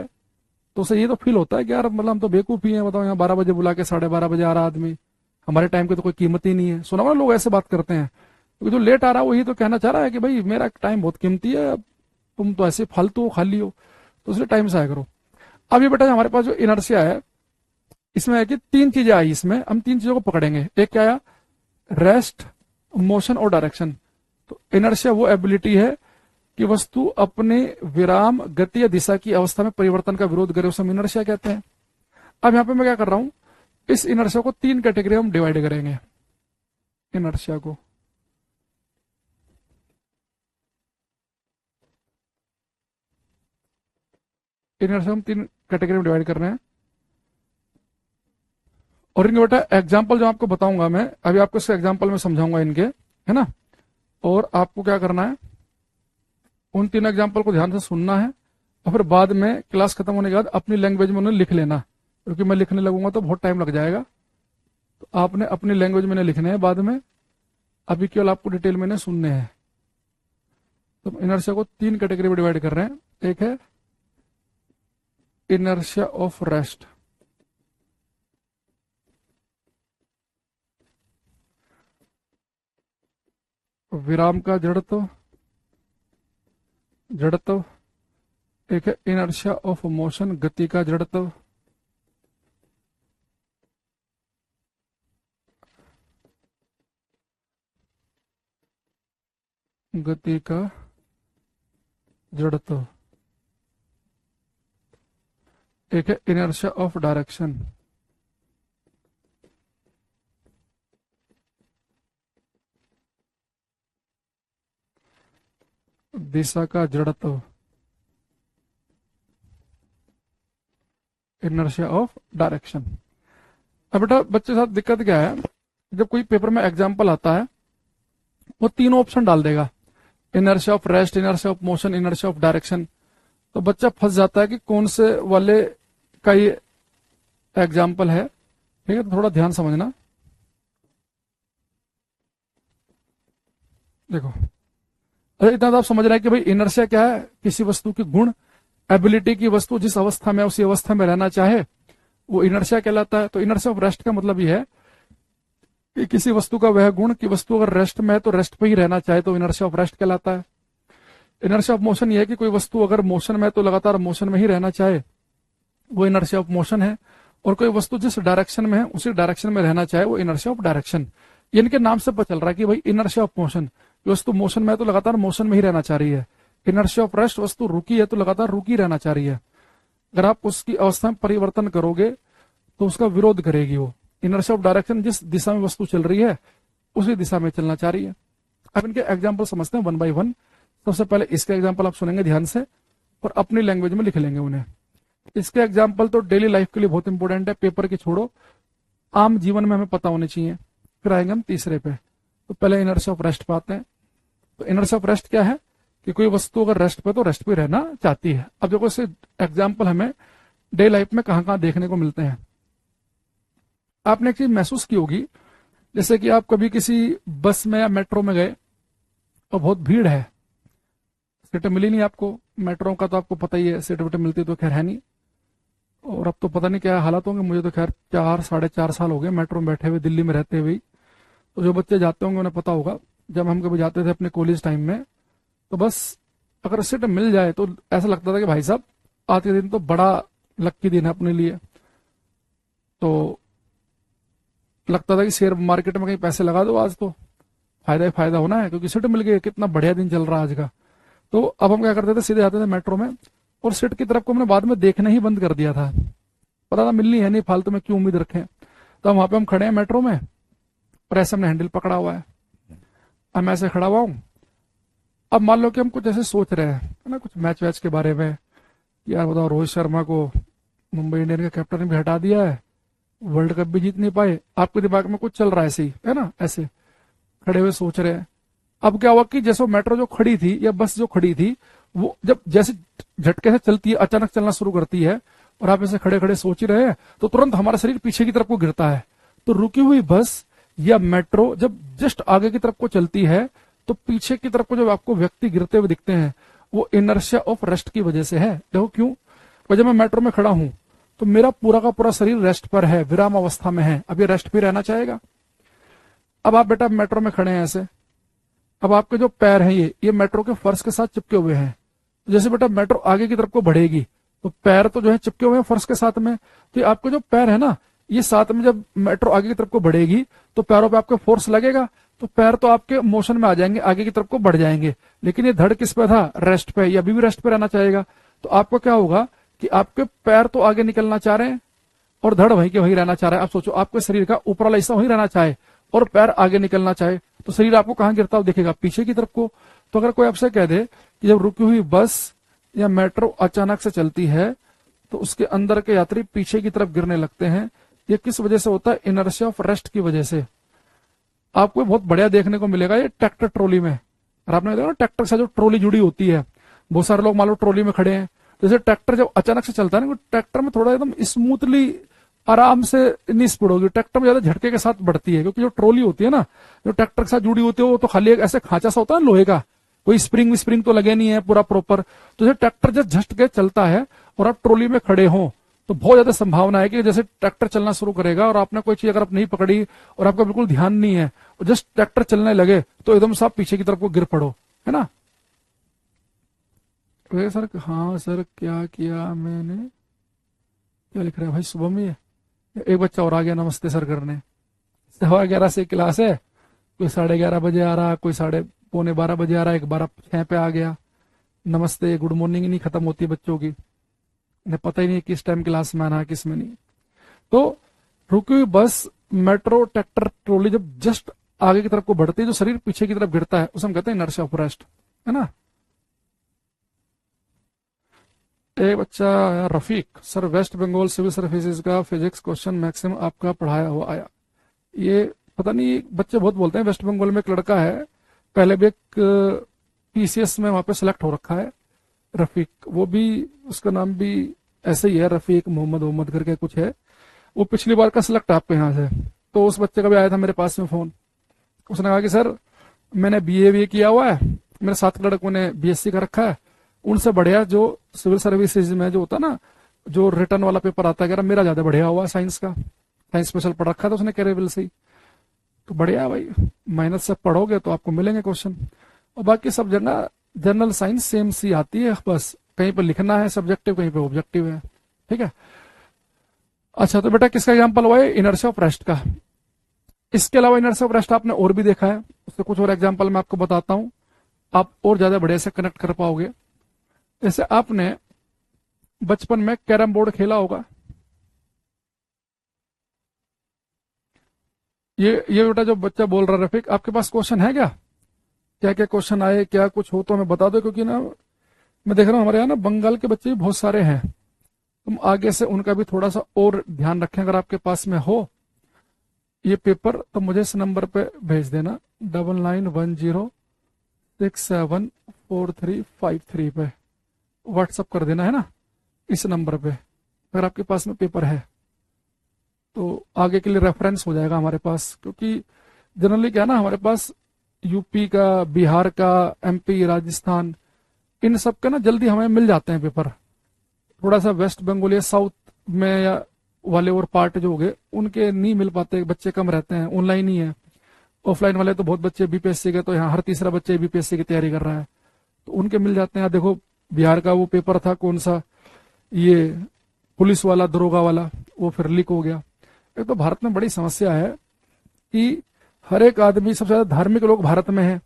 तो उसे ये तो फील होता है कि यार मतलब हम तो बेवकूफ ही हैं, बताओ यहाँ 12 बजे बुला के 12:30 बजे आ रहा आदमी, हमारे टाइम की तो कोई कीमत ही नहीं है। सुना हुआ लोग ऐसे बात करते हैं, क्योंकि जो लेट आ रहा है वही तो कहना चाह रहा है कि भाई मेरा टाइम बहुत कीमती है, तुम तो ऐसे फालतू हो, खाली हो, तो इसलिए टाइम से आया करो। अब ये बेटा हमारे पास जो इनर्शिया है, इसमें है कि 3 चीजें आई। इसमें हम 3 चीजों को पकड़ेंगे। एक क्या आया? रेस्ट, मोशन और डायरेक्शन। तो इनर्शिया वो एबिलिटी है कि वस्तु अपने विराम, गति या दिशा की अवस्था में परिवर्तन का विरोध करे, उसे हम इनर्शिया कहते हैं। अब यहां पे मैं क्या कर रहा हूं, इस इनर्शिया को 3 कैटेगरी में हम डिवाइड करेंगे। इनर्शिया को हम 3 कैटेगरी में डिवाइड कर रहे हैं। और इनके बेटा एग्जाम्पल जो आपको बताऊंगा मैं अभी, आपको इसके एग्जाम्पल में समझाऊंगा इनके, है ना। और आपको क्या करना है, उन 3 एग्जाम्पल को ध्यान से सुनना है और फिर बाद में क्लास खत्म होने के बाद अपनी लैंग्वेज में उन्हें लिख लेना, क्योंकि मैं लिखने लगूंगा तो बहुत टाइम लग जाएगा। तो आपने अपनी लैंग्वेज में लिखने हैं बाद में, अभी केवल आपको डिटेल में सुनने हैं। तो इनर्शिया को 3 कैटेगरी में डिवाइड कर रहे हैं। एक है इनर्शिया ऑफ रेस्ट, विराम का जड़त्व। एक है इनर्शिया ऑफ मोशन, गति का जड़त्व। गति का जड़त्व। एक है इनर्शिया ऑफ डायरेक्शन। दिशा का जड़त्व, इनर्शिया ऑफ डायरेक्शन। अब बेटा बच्चे के साथ दिक्कत क्या है, जब कोई पेपर में एग्जाम्पल आता है वो तीनों ऑप्शन डाल देगा, inertia of rest, inertia of motion, inertia of direction. तो बच्चा फंस जाता है कि कौन से वाले का ये एग्जाम्पल है। ठीक है, तो थोड़ा ध्यान समझना। देखो, अरे इतना तो आप समझ रहे हैं कि भाई इनर्शिया क्या है, किसी वस्तु की गुण, एबिलिटी की वस्तु जिस अवस्था में उसी अवस्था में रहना चाहे वो इनर्शिया कहलाता है। तो इनर्शिया ऑफ रेस्ट का मतलब ये है कि किसी वस्तु का वह गुण कि वस्तु अगर रेस्ट में है तो रेस्ट पे ही रहना चाहे तो इनर्शिया ऑफ रेस्ट कहलाता है। इनर्शिया ऑफ मोशन ये है कि कोई वस्तु अगर मोशन में है तो लगातार मोशन में ही रहना चाहे, वो इनर्शिया ऑफ मोशन है। और कोई वस्तु जिस डायरेक्शन में है उसी डायरेक्शन में रहना चाहे वो इनर्शिया ऑफ डायरेक्शन। इनके नाम से पता चल रहा है कि भाई इनर्शिया ऑफ मोशन, वस्तु मोशन में है तो लगातार मोशन में ही रहना चाह रही है। इनर्शिया ऑफ रेस्ट, वस्तु रुकी है तो लगातार रुकी रहना चाह रही है। अगर आप उसकी अवस्था में परिवर्तन करोगे तो उसका विरोध करेगी वो। इनर्शिया ऑफ डायरेक्शन, जिस दिशा में वस्तु चल रही है उसी दिशा में चलना चाह रही है। अब इनके एग्जाम्पल समझते हैं वन बाई वन। सबसे पहले इसके एग्जाम्पल आप सुनेंगे ध्यान से और अपनी लैंग्वेज में लिख लेंगे उन्हें। इसके एग्जाम्पल तो डेली लाइफ के लिए बहुत इंपॉर्टेंट है, पेपर की छोड़ो, आम जीवन में हमें पता होने चाहिए। फिर आएंगे हम तीसरे पे। तो पहले इनर्शिया ऑफ रेस्ट पे आते हैं। तो इनर्शिया ऑफ रेस्ट क्या है कि कोई वस्तु अगर रेस्ट पे तो रेस्ट पे रहना चाहती है। अब देखो इससे एग्जाम्पल हमें डे लाइफ में कहां कहां देखने को मिलते हैं। आपने एक चीज महसूस की होगी, जैसे कि आप कभी किसी बस में या मेट्रो में गए और बहुत भीड़ है, सीटें मिली नहीं आपको। मेट्रो का तो आपको पता ही है, सीटें मिलती तो खैर है नहीं। और अब तो पता नहीं क्या हालात होंगे, मुझे तो खैर 4-4.5 साल हो गए मेट्रो में बैठे हुए, दिल्ली में रहते हुए। तो जो बच्चे जाते होंगे उन्हें पता होगा, जब हम कभी जाते थे अपने कॉलेज टाइम में तो बस अगर सीट मिल जाए तो ऐसा लगता था कि भाई साहब आज के दिन तो बड़ा लक्की दिन है अपने लिए। तो लगता था कि शेयर मार्केट में कहीं पैसे लगा दो, आज तो फायदा ही फायदा होना है क्योंकि सीट मिल गई, कितना बढ़िया दिन चल रहा है आज का। तो अब हम क्या करते थे, सीधे जाते थे मेट्रो में और सीट की तरफ को हमने बाद में देखना ही बंद कर दिया था। पता था मिलनी है नहीं, फालतू में क्यों उम्मीद रखें। तो वहां पे हम खड़े हैं मेट्रो में और ऐसे हमने हैंडल पकड़ा हुआ है, अब मैं ऐसे खड़ा हुआ हूं। अब मान लो कि हम कुछ ऐसे सोच रहे हैं ना, कुछ मैच वैच के बारे में, यार बताओ रोहित शर्मा को मुंबई इंडियन का कैप्टन भी हटा दिया है, वर्ल्ड कप भी जीत नहीं पाए। आपके दिमाग में कुछ चल रहा है ऐसे ही, है ना, ऐसे खड़े हुए सोच रहे हैं। अब क्या हुआ कि जैसे मेट्रो जो खड़ी थी या बस जो खड़ी थी, वो जब जैसे झटके से चलती है, अचानक चलना शुरू करती है और आप ऐसे खड़े खड़े सोच ही रहे हैं, तो तुरंत हमारा शरीर पीछे की तरफ को गिरता है। तो रुकी हुई बस या मेट्रो जब जस्ट आगे की तरफ को चलती है तो पीछे की तरफ को जब आपको व्यक्ति गिरते हुए दिखते हैं, वो इनर्शिया ऑफ रेस्ट की वजह से है। देखो क्यों, जब मैं मेट्रो में खड़ा हूं तो मेरा पूरा का पूरा शरीर रेस्ट पर है, विराम अवस्था में है, अब ये रेस्ट पे रहना चाहेगा। अब आप बेटा मेट्रो में खड़े हैं ऐसे, अब आपके जो पैर हैं ये मेट्रो के फर्श के साथ चिपके हुए हैं। जैसे बेटा मेट्रो आगे की तरफ को बढ़ेगी तो पैर तो जो है चिपके हुए हैं फर्श के साथ में, तो आपके जो पैर है ना, ये साथ में जब मेट्रो आगे की तरफ को बढ़ेगी तो पैरों पे आपके फोर्स लगेगा, तो पैर तो आपके मोशन में आ जाएंगे, आगे की तरफ को बढ़ जाएंगे। लेकिन ये धड़ किस पे था, रेस्ट पे, या अभी भी रेस्ट पे रहना चाहेगा। तो आपको क्या होगा कि आपके पैर तो आगे निकलना चाह रहे हैं और धड़ वहीं के वहीं रहना चाह रहा है। आप सोचो, आपके शरीर का ऊपर वाला हिस्सा वहीं रहना चाहे और पैर आगे निकलना चाहे तो शरीर आपको कहां गिरता हुआ दिखेगा, पीछे की तरफ को। तो अगर कोई आपसे कह दे कि जब रुकी हुई बस या मेट्रो अचानक से चलती है तो उसके अंदर के यात्री पीछे की तरफ गिरने लगते हैं, ये किस वजह से होता है, इनर्शिया ऑफ रेस्ट की वजह से। आपको बहुत बढ़िया देखने को मिलेगा ये ट्रैक्टर ट्रॉली में। और आपने देखा ना ट्रैक्टर से जो ट्रॉली जुड़ी होती है, बहुत सारे लोग मान लो ट्रॉली में खड़े हैं, जैसे ट्रैक्टर जब अचानक से चलता है ना, ट्रैक्टर में थोड़ा एकदम स्मूथली आराम से नहीं स्पीड होगी, ट्रैक्टर में ज्यादा झटके के साथ बढ़ती है, क्योंकि जो ट्रॉली होती है ना, जो ट्रैक्टर के साथ जुड़ी होती है, वो तो खाली एक ऐसे खांचा सा होता है लोहे का, कोई स्प्रिंग तो लगे नहीं है पूरा प्रॉपर। तो जैसे ट्रैक्टर जब झटके चलता है और आप ट्रॉली में खड़े हो तो बहुत ज्यादा संभावना है कि जैसे ट्रैक्टर चलना शुरू करेगा और आपने कोई चीज अगर आप नहीं पकड़ी और आपका बिल्कुल ध्यान नहीं है और जस्ट ट्रैक्टर चलने लगे तो एकदम से आप पीछे की तरफ को गिर पड़ो, है ना। सर हाँ सर क्या किया मैंने, क्या लिख रहा है भाई सुबह में। एक बच्चा और आ गया नमस्ते सर करने, 11:15 से क्लास है, कोई 11:30 बजे आ रहा, कोई 11:45 बजे आ रहा, एक 12:06 पे आ गया। नमस्ते गुड मॉर्निंग नहीं खत्म होती बच्चों की, इन्हें पता ही नहीं किस टाइम क्लास में आना है किस में नहीं। तो रुकी हुई बस, मेट्रो, ट्रैक्टर, ट्रॉली जब जस्ट आगे की तरफ को बढ़ती है, जो शरीर पीछे की तरफ गिरता है उसे हम कहते हैं इनर्शिया ऑफ रेस्ट, है ना। एक बच्चा Rafiq, sir West Bengal civil services का फिजिक्स क्वेश्चन मैक्सिमम आपका पढ़ाया हुआ आया। ये पता नहीं, बच्चे बहुत बोलते हैं। वेस्ट बंगाल में एक लड़का है, पहले भी एक पीसीएस में वहां पे सिलेक्ट हो रखा है, रफीक। वो भी, उसका नाम भी ऐसे ही है, रफीक मोहम्मद करके कुछ है। वो पिछली बार का सिलेक्ट आपके यहाँ से। तो उस बच्चे का भी आया था मेरे पास में फोन। उसने कहा कि सर मैंने बीए किया हुआ है, मेरे 7 लड़कों ने बीएससी कर रखा है, उनसे बढ़िया जो सिविल सर्विसेज में जो होता है ना, जो रिटर्न वाला पेपर आता है, मेरा ज्यादा बढ़िया हुआ साइंस का, साइंस स्पेशल पढ़ रखा था उसने कैरेबिल से ही। तो बढ़िया भाई, मेहनत से पढ़ोगे तो आपको मिलेंगे क्वेश्चन। और बाकी सब जगह जनरल साइंस सेम सी आती है, बस कहीं पर लिखना है सब्जेक्टिव, कहीं पे ऑब्जेक्टिव है, ठीक है। अच्छा, तो बेटा किसका एग्जाम्पल हुआ है? इनर्शिया ऑफ रेस्ट का। इसके अलावा इनर्शिया ऑफ रेस्ट आपने और भी देखा है, उससे कुछ और एग्जाम्पल मैं आपको बताता हूं, आप और ज्यादा बढ़िया से कनेक्ट कर पाओगे। जैसे आपने बचपन में कैरम बोर्ड खेला होगा। ये बेटा जो बच्चा बोल रहा है रफीक, आपके पास क्वेश्चन है क्या? क्या क्या क्वेश्चन आए, क्या कुछ हो तो हमें बता दो, क्योंकि ना मैं देख रहा हूँ हमारे यहाँ ना बंगाल के बच्चे भी बहुत सारे हैं। तुम आगे से उनका भी थोड़ा सा और ध्यान रखें। अगर आपके पास में हो ये पेपर तो मुझे इस नंबर पे भेज देना, 9910674353 पे व्हाट्सअप कर देना, है ना, इस नंबर पे। अगर आपके पास में पेपर है तो आगे के लिए रेफरेंस हो जाएगा हमारे पास। क्योंकि जनरली क्या ना, हमारे पास यूपी का, बिहार का, एमपी, राजस्थान, इन सब के ना जल्दी हमें मिल जाते हैं पेपर। थोड़ा सा वेस्ट बंगाल या साउथ में या वाले और पार्ट जो हो गए उनके नहीं मिल पाते, बच्चे कम रहते हैं, ऑनलाइन ही है। ऑफलाइन वाले तो बहुत बच्चे बीपीएससी के, तो यहाँ हर तीसरा बच्चे बीपीएससी की तैयारी कर रहा है, तो उनके मिल जाते हैं। देखो बिहार का वो पेपर था कौन सा, ये पुलिस वाला, दरोगा वाला, वो फिर लीक हो गया। एक तो भारत में बड़ी समस्या है कि हर एक आदमी, सबसे ज्यादा धार्मिक लोग भारत में है और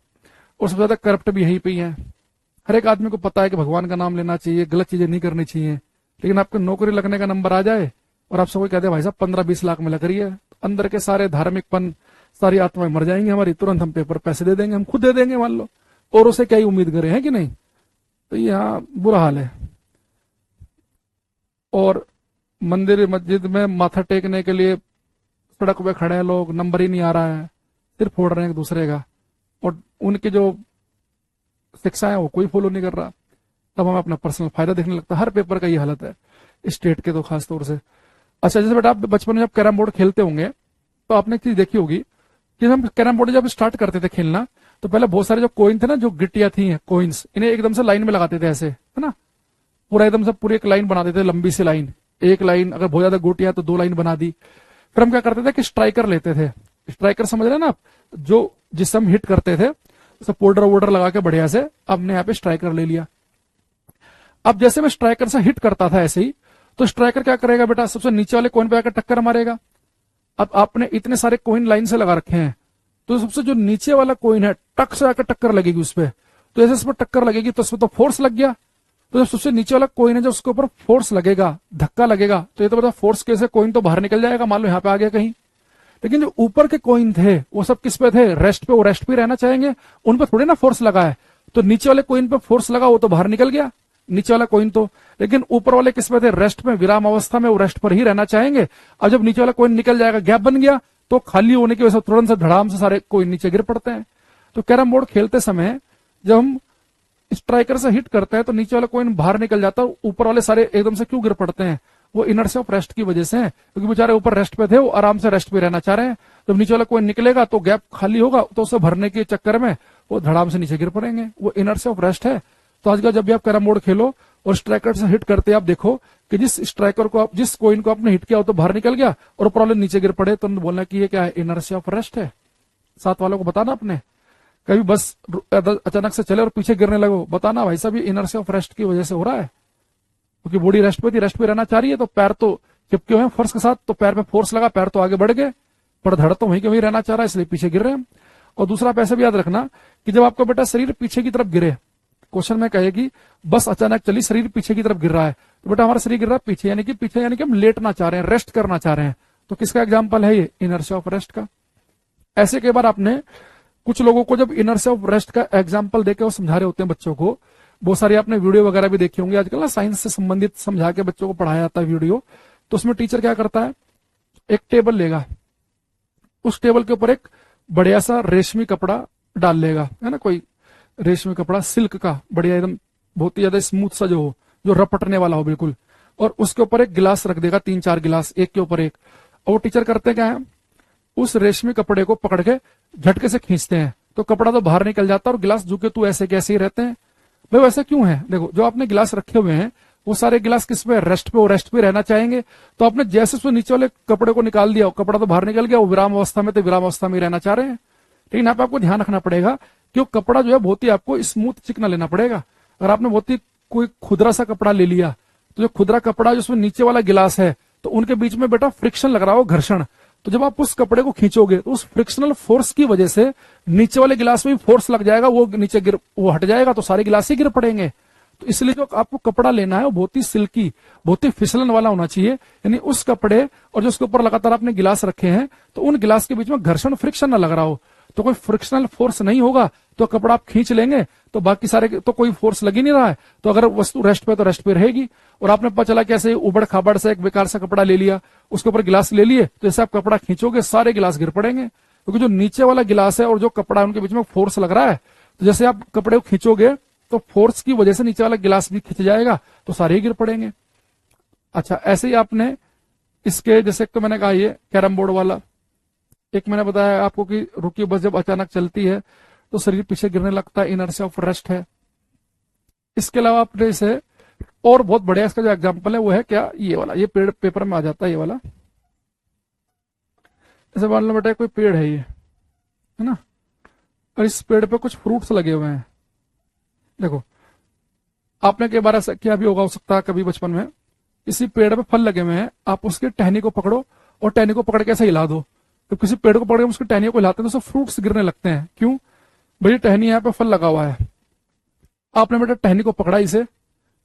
सबसे ज्यादा करप्ट भी यहीं पे ही है। हर एक आदमी को पता है कि भगवान का नाम लेना चाहिए, गलत चीजें नहीं करनी चाहिए, लेकिन आपको नौकरी लगने का नंबर आ जाए और आप सबको कहते हैं भाई साहब 15-20 लाख में लग रही है, अंदर के सारे धार्मिकपन, सारी आत्माएं मर जाएंगी हमारी, तुरंत हम पेपर पैसे दे देंगे, हम खुद दे देंगे मान लो, और उसे क्या ही उम्मीद करें, है कि नहीं। तो यहाँ बुरा हाल है। और मंदिर मस्जिद में माथा टेकने के लिए सड़क पे खड़े हैं लोग, नंबर ही नहीं आ रहा है, सिर फोड़ रहे हैं एक दूसरे का, और उनकी जो शिक्षा है वो कोई फॉलो नहीं कर रहा। तब हमें अपना पर्सनल फायदा देखने लगता है। हर पेपर का ये हालत है, स्टेट के तो खास तौर से। अच्छा, जैसे बेटा आप बचपन में जब कैरम बोर्ड खेलते होंगे तो आपने एक चीज देखी होगी कि हम कैरम बोर्ड जब स्टार्ट करते थे खेलना, तो पहले बहुत सारे जो कोइन थे ना, जो गिट्टियां थी कोइंस, इन्हें एकदम से लाइन में लगाते थे ऐसे, है ना, पूरा एकदम से पूरी एक लाइन बनाते थे, लंबी सी लाइन, एक लाइन। अगर बहुत ज्यादा गोटियां तो 2 लाइन बना दी। फिर हम क्या करते थे कि स्ट्राइकर लेते थे। स्ट्राइकर समझ रहे ना आप, जो जिससे हम हिट करते थे, तो पाउडर वोडर लगा के बढ़िया से आपने यहाँ पे स्ट्राइकर ले लिया। अब जैसे मैं स्ट्राइकर से हिट करता था ऐसे ही, तो स्ट्राइकर क्या करेगा बेटा, सबसे नीचे वाले कोइन पे आकर टक्कर मारेगा। अब आपने इतने सारे कोइन लाइन से लगा रखे हैं, तो सबसे जो नीचे वाला कोइन है, टक से आकर टक्कर लगेगी उस पर। तो जैसे उस पर टक्कर लगेगी तो उसमें तो फोर्स लग गया। तो जब सबसे नीचे वाला कोइन है, जब उसके ऊपर फोर्स लगेगा, धक्का लगेगा, तो ये तो बता फोर्स कैसे कोइन तो बाहर निकल जाएगा, मान लो यहाँ पे आ गया कहीं। लेकिन जो ऊपर के कोइन थे वो सब किस पे थे, रेस्ट पे। वो रेस्ट पे रहना चाहेंगे, उन पर थोड़ी ना फोर्स लगा है। तो नीचे वाले कोइन पे फोर्स लगा, वो तो बाहर निकल गया नीचे वाला कोइन तो। लेकिन ऊपर वाले किस पे थे, रेस्ट में, विराम अवस्था में, वो रेस्ट पर ही रहना चाहेंगे। अब जब नीचे वाला कोइन निकल जाएगा, गैप बन गया, तो खाली होने की वजह से तुरंत से धड़ाम से सारे कोइन नीचे गिर पड़ते हैं। तो कैरम बोर्ड खेलते समय जब हम स्ट्राइकर से हिट करते हैं तो नीचे वाला कोइन बाहर निकल जाता है, ऊपर वाले सारे एकदम से क्यों गिर पड़ते हैं, वो इनर्शिया ऑफ रेस्ट की वजह से है। क्योंकि बेचारे ऊपर रेस्ट पे थे, वो आराम से रेस्ट पे रहना चाह रहे हैं। जब नीचे वाला कोइन निकलेगा तो गैप खाली होगा, तो उसे भरने के चक्कर में वो धड़ाम से नीचे गिर पड़ेंगे। वो इनर्शिया ऑफ रेस्ट है। तो आज का जब भी आप कैरम बोर्ड खेलो और स्ट्राइकर से हिट करते, आप देखो कि जिस स्ट्राइकर को आप, जिस कोइन को आपने हिट किया, वो तो बाहर निकल गया और ऊपर वाले नीचे गिर पड़े, तो बोलना कि ये क्या है, इनर्शिया ऑफ रेस्ट है। साथ वालों को बताना, अपने कभी बस अचानक से चले और पीछे गिरने लगो, बताना भाई साहब ये इनर्शिया ऑफ रेस्ट की वजह से हो रहा है। क्योंकि बॉडी रेस्ट पे थी, रेस्ट पे रहना चाह रही है, तो पैर तो चिपके हुए हैं फोर्स के साथ, तो पैर पे फोर्स लगा, पैर तो आगे बढ़ गए, पर धड़ तो वहीं के वहीं रहना चाह रहा है, इसलिए पीछे गिर रहे हैं। और दूसरा आप ऐसे भी याद रखना कि जब आपका बेटा शरीर पीछे की तरफ गिरे क्वेश्चन में कहेगी बस अचानक चली, शरीर पीछे की तरफ गिर रहा है, तो बेटा हमारा शरीर गिर रहा है पीछे, यानी कि पीछे यानी कि हम लेटना चाह रहे हैं, रेस्ट करना चाह रहे हैं। तो किसका एग्जाम्पल है ये? इनर्शिया ऑफ रेस्ट का। ऐसे कई बार आपने कुछ लोगों को जब इनर्शिया ऑफ रेस्ट का एग्जाम्पल देकर वो समझा रहे होते हैं बच्चों को, बहुत सारी आपने वीडियो वगैरह भी देखी होंगी आजकल ना, साइंस से संबंधित समझा के बच्चों को पढ़ाया जाता है वीडियो। तो उसमें टीचर क्या करता है, एक टेबल लेगा, उस टेबल के ऊपर एक बढ़िया सा रेशमी कपड़ा डाल लेगा, है ना, कोई रेशमी कपड़ा सिल्क का बढ़िया एकदम बहुत ही ज्यादा स्मूथ सा जो हो, जो रपटने वाला हो बिल्कुल, और उसके ऊपर एक गिलास रख देगा, 3-4 गिलास एक के ऊपर एक। और वो टीचर करते क्या है, उस रेशमी कपड़े को पकड़ के झटके से खींचते हैं, तो कपड़ा तो बाहर निकल जाता है और गिलास झुके तू ऐसे कैसे ही रहते हैं। भाई वैसा क्यों है? देखो जो आपने गिलास रखे हुए हैं वो सारे गिलास किस पे? रेस्ट पे। वो रेस्ट पे रहना चाहेंगे, तो आपने जैसे उसमें नीचे वाले कपड़े को निकाल दिया, कपड़ा तो बाहर निकल गया, वो विराम अवस्था में, तो विराम अवस्था में रहना चाह रहे हैं। लेकिन यहाँ पे आपको ध्यान रखना पड़ेगा कि वो कपड़ा जो है बहुत ही आपको स्मूथ चिकना लेना पड़ेगा। अगर आपने बहुत ही कोई खुदरा सा कपड़ा ले लिया, तो जो खुदरा कपड़ा जो उसमें नीचे वाला गिलास है, तो उनके बीच में बेटा फ्रिक्शन लग रहा हो, घर्षण। तो जब आप उस कपड़े को खींचोगे तो उस फ्रिक्शनल फोर्स की वजह से नीचे वाले गिलास में भी फोर्स लग जाएगा, वो नीचे वो हट जाएगा, तो सारे गिलास ही गिर पड़ेंगे। तो इसलिए जो आपको कपड़ा लेना है वो बहुत ही सिल्की, बहुत ही फिसलन वाला होना चाहिए, यानी उस कपड़े और जो उसके ऊपर लगातार आपने गिलास रखे हैं, तो उन गिलास के बीच में घर्षण फ्रिक्शन ना लग रहा हो। तो कोई फ्रिक्शनल फोर्स नहीं होगा तो कपड़ा आप खींच लेंगे, तो बाकी सारे तो कोई फोर्स लग ही नहीं रहा है, तो अगर वस्तु रेस्ट पे तो रेस्ट पे रहेगी। और आपने पता चला कैसे उबड़ खाबड़ से एक बेकार सा कपड़ा ले लिया, उसके ऊपर गिलास ले लिए, तो जैसे आप कपड़ा खींचोगे सारे गिलास गिर पड़ेंगे, क्योंकि जो नीचे वाला गिलास है और जो कपड़ा है उनके बीच में फोर्स लग रहा है। तो जैसे आप कपड़े को खींचोगे तो फोर्स की वजह से नीचे वाला गिलास भी खिंच जाएगा, तो सारे ही गिर पड़ेंगे। अच्छा, ऐसे ही आपने इसके जैसे तो मैंने कहा ये कैरम बोर्ड वाला, एक मैंने बताया आपको कि रुकी बस जब अचानक चलती है तो शरीर पीछे गिरने लगता है, इनर्शिया ऑफ रेस्ट है। इसके अलावा आपने इसे और बहुत बढ़िया इसका जो एग्जांपल है वो है क्या, ये वाला, ये पेड़ पेपर में आ जाता है ये वाला। जैसे मान लो बेटा कोई पेड़ है ये, है ना, और इस पेड़ पे कुछ फ्रूट्स लगे हुए हैं। देखो आपने कई बार ऐसा किया भी होगा, हो सकता है कभी बचपन में, किसी पेड़ पे फल लगे हुए हैं, आप उसके टहनी को पकड़ो और टहनी को पकड़ के ऐसे हिला दो। तो किसी पेड़ को पकड़ के उसकी टहनियों को हिलाते हैं तो उससे फ्रूट्स गिरने लगते हैं। क्यों? भाई टहनी यहाँ पे फल लगा हुआ है, आपने बेटा टहनी को पकड़ा इसे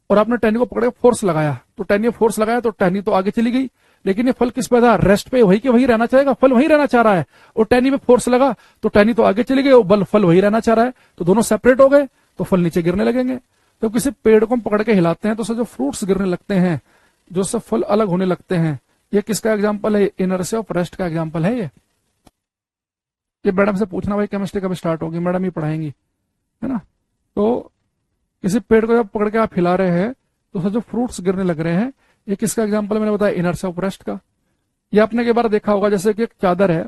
और आपने टहनी को पकड़ के फोर्स लगाया, तो टहनी फोर्स लगाया तो टहनी तो आगे चली गई, लेकिन ये फल किस पे था? रेस्ट पे। वही के वही रहना चाहेगा, फल वही रहना चाह रहा है, और टहनी पे फोर्स लगा तो टहनी तो आगे चली गई और फल वही रहना चाह रहा है, तो दोनों सेपरेट हो गए, तो फल नीचे गिरने लगेंगे। तो किसी पेड़ को हम पकड़ के हिलाते हैं तो उससे जो फ्रूट्स गिरने लगते हैं, जो उससे फल अलग होने लगते हैं, ये किसका एग्जाम्पल है? इनर्शिया ऑफ रेस्ट का एग्जाम्पल है ये मैडम से पूछना भाई केमिस्ट्री कब स्टार्ट होगी, मैडम ही पढ़ाएंगी, है ना। तो किसी पेड़ को जब पकड़ के आप हिला रहे हैं तो उससे जो फ्रूट्स गिरने लग रहे हैं, ये किसका एग्जाम्पल मैंने बताया? इनर्शिया ऑफ रेस्ट का। ये आपने कई बार देखा होगा, जैसे कि एक चादर है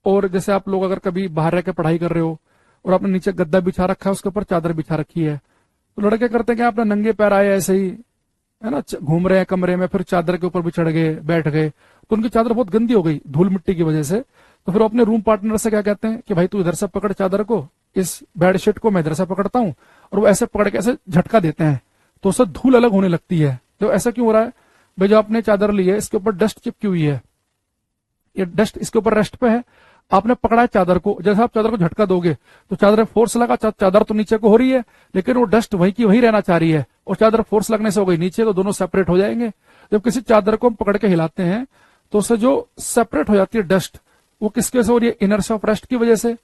और जैसे आप लोग अगर कभी बाहर रह के पढ़ाई कर रहे हो और आपने नीचे गद्दा बिछा रखा है, उसके ऊपर चादर बिछा रखी है, तो लड़के करते हैं कि आपने नंगे पैर आए ऐसे ही, है ना, घूम रहे हैं कमरे में, फिर चादर के ऊपर भी चढ़ गए, बैठ गए, तो उनकी चादर बहुत गंदी हो गई धूल मिट्टी की वजह से। तो फिर अपने रूम पार्टनर से क्या कहते हैं कि भाई तू इधर से पकड़ चादर को, इस बेडशीट को मैं इधर से पकड़ता हूँ, और वो ऐसे पकड़ के ऐसे झटका देते हैं, तो उससे धूल अलग होने लगती है। तो ऐसा क्यों हो रहा है? भाई जो आपने चादर ली है इसके ऊपर डस्ट चिपकी हुई है, ये डस्ट इसके ऊपर रेस्ट पे है, आपने पकड़ा है चादर को, जैसे आप चादर को झटका दोगे तो चादर में फोर्स लगा, चादर तो नीचे को हो रही है, लेकिन वो डस्ट वही की वही रहना चाह रही है, और चादर फोर्स लगने से हो गई नीचे, तो दोनों सेपरेट हो जाएंगे। जब किसी चादर को हम पकड़ के हिलाते हैं तो उससे जो सेपरेट हो जाती है डस्ट, वो किसकी वजह से हो रही है? इनर्शिया ऑफ रेस्ट की वजह से।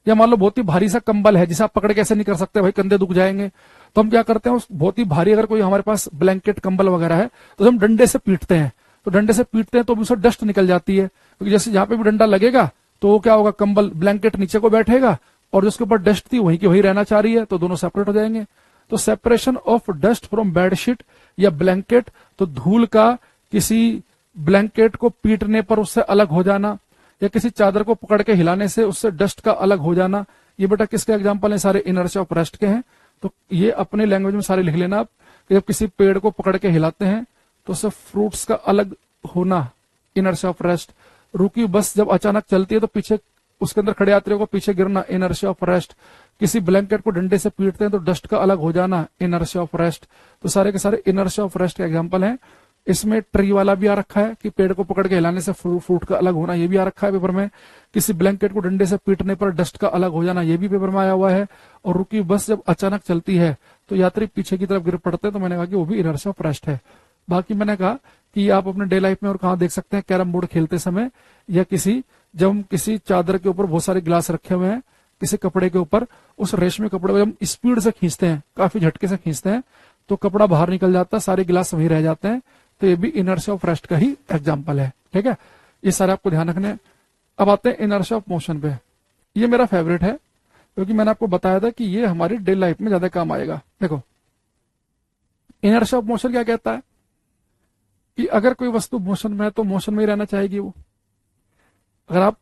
या मान लो बहुत ही भारी सा कंबल है जिसे आप पकड़ के ऐसे नहीं कर सकते, भाई कंधे दुख जाएंगे, तो हम क्या करते हैं, उस बहुत ही भारी अगर कोई हमारे पास ब्लैंकेट कंबल वगैरह है तो हम डंडे से पीटते हैं, तो डंडे से पीटते हैं तो भी उससे डस्ट निकल जाती है, क्योंकि जैसे जहां पे भी डंडा लगेगा तो वो क्या होगा, कंबल ब्लैंकेट नीचे को बैठेगा और जिसके ऊपर डस्ट थी वहीं की वही रहना चाह रही है, तो दोनों सेपरेट हो जाएंगे। तो separation of dust from bedsheet या ब्लैंकेट, तो धूल का किसी ब्लैंकेट को पीटने पर उससे अलग हो जाना, या किसी चादर को पकड़ के हिलाने से उससे डस्ट का अलग हो जाना, ये बेटा किसके एग्जाम्पल है? सारे इनर्शिया ऑफ रेस्ट के हैं। तो ये अपने लैंग्वेज में सारे लिख लेना आप, कि जब किसी पेड़ को पकड़ के हिलाते हैं तो उससे फ्रूट्स का अलग होना, इनर्शिया ऑफ रेस्ट। रुकी बस जब अचानक चलती है तो पीछे उसके अंदर खड़े यात्रियों को पीछे गिरना, इनर्शिया ऑफ रेस्ट। किसी ब्लैंकेट को डंडे से पीटते हैं तो डस्ट का अलग हो जाना, इनर्शिया ऑफ रेस्ट। तो सारे के सारे इनर्शिया ऑफ रेस्ट के एग्जाम्पल हैं। इसमें ट्री वाला भी आ रखा है कि पेड़ को पकड़ के हिलाने से फ्रूट का अलग होना, ये भी आ रखा है पेपर में। किसी ब्लैंकेट को डंडे से पीटने पर डस्ट का अलग हो जाना, ये भी पेपर में आया हुआ है। और रुकी बस जब अचानक चलती है तो यात्री पीछे की तरफ गिर पड़ते हैं, तो मैंने कहा कि वो भी इनर्शिया ऑफ रेस्ट है। बाकी मैंने कहा कि आप अपने डे लाइफ में और कहाँ देख सकते हैं, कैरम बोर्ड खेलते समय या जब हम किसी चादर के ऊपर बहुत सारे गिलास रखे हुए हैं किसी कपड़े के ऊपर, उस रेशमी कपड़े को हम स्पीड से खींचते हैं, काफी झटके से खींचते हैं, तो कपड़ा बाहर निकल जाता है, सारे गिलास वहीं रह जाते हैं। तो ये भी इनर्शिया ऑफ रेस्ट का ही एग्जाम्पल है। ठीक है, ये सारे आपको ध्यान रखने हैं। अब आते हैं इनर्शिया ऑफ मोशन पे। ये मेरा फेवरेट है क्योंकि मैंने आपको बताया था कि ये हमारी डे लाइफ में ज्यादा काम आएगा। देखो, इनर्शिया ऑफ मोशन क्या कहता है कि अगर कोई वस्तु मोशन में है तो मोशन में ही रहना चाहेगी वो। अगर आप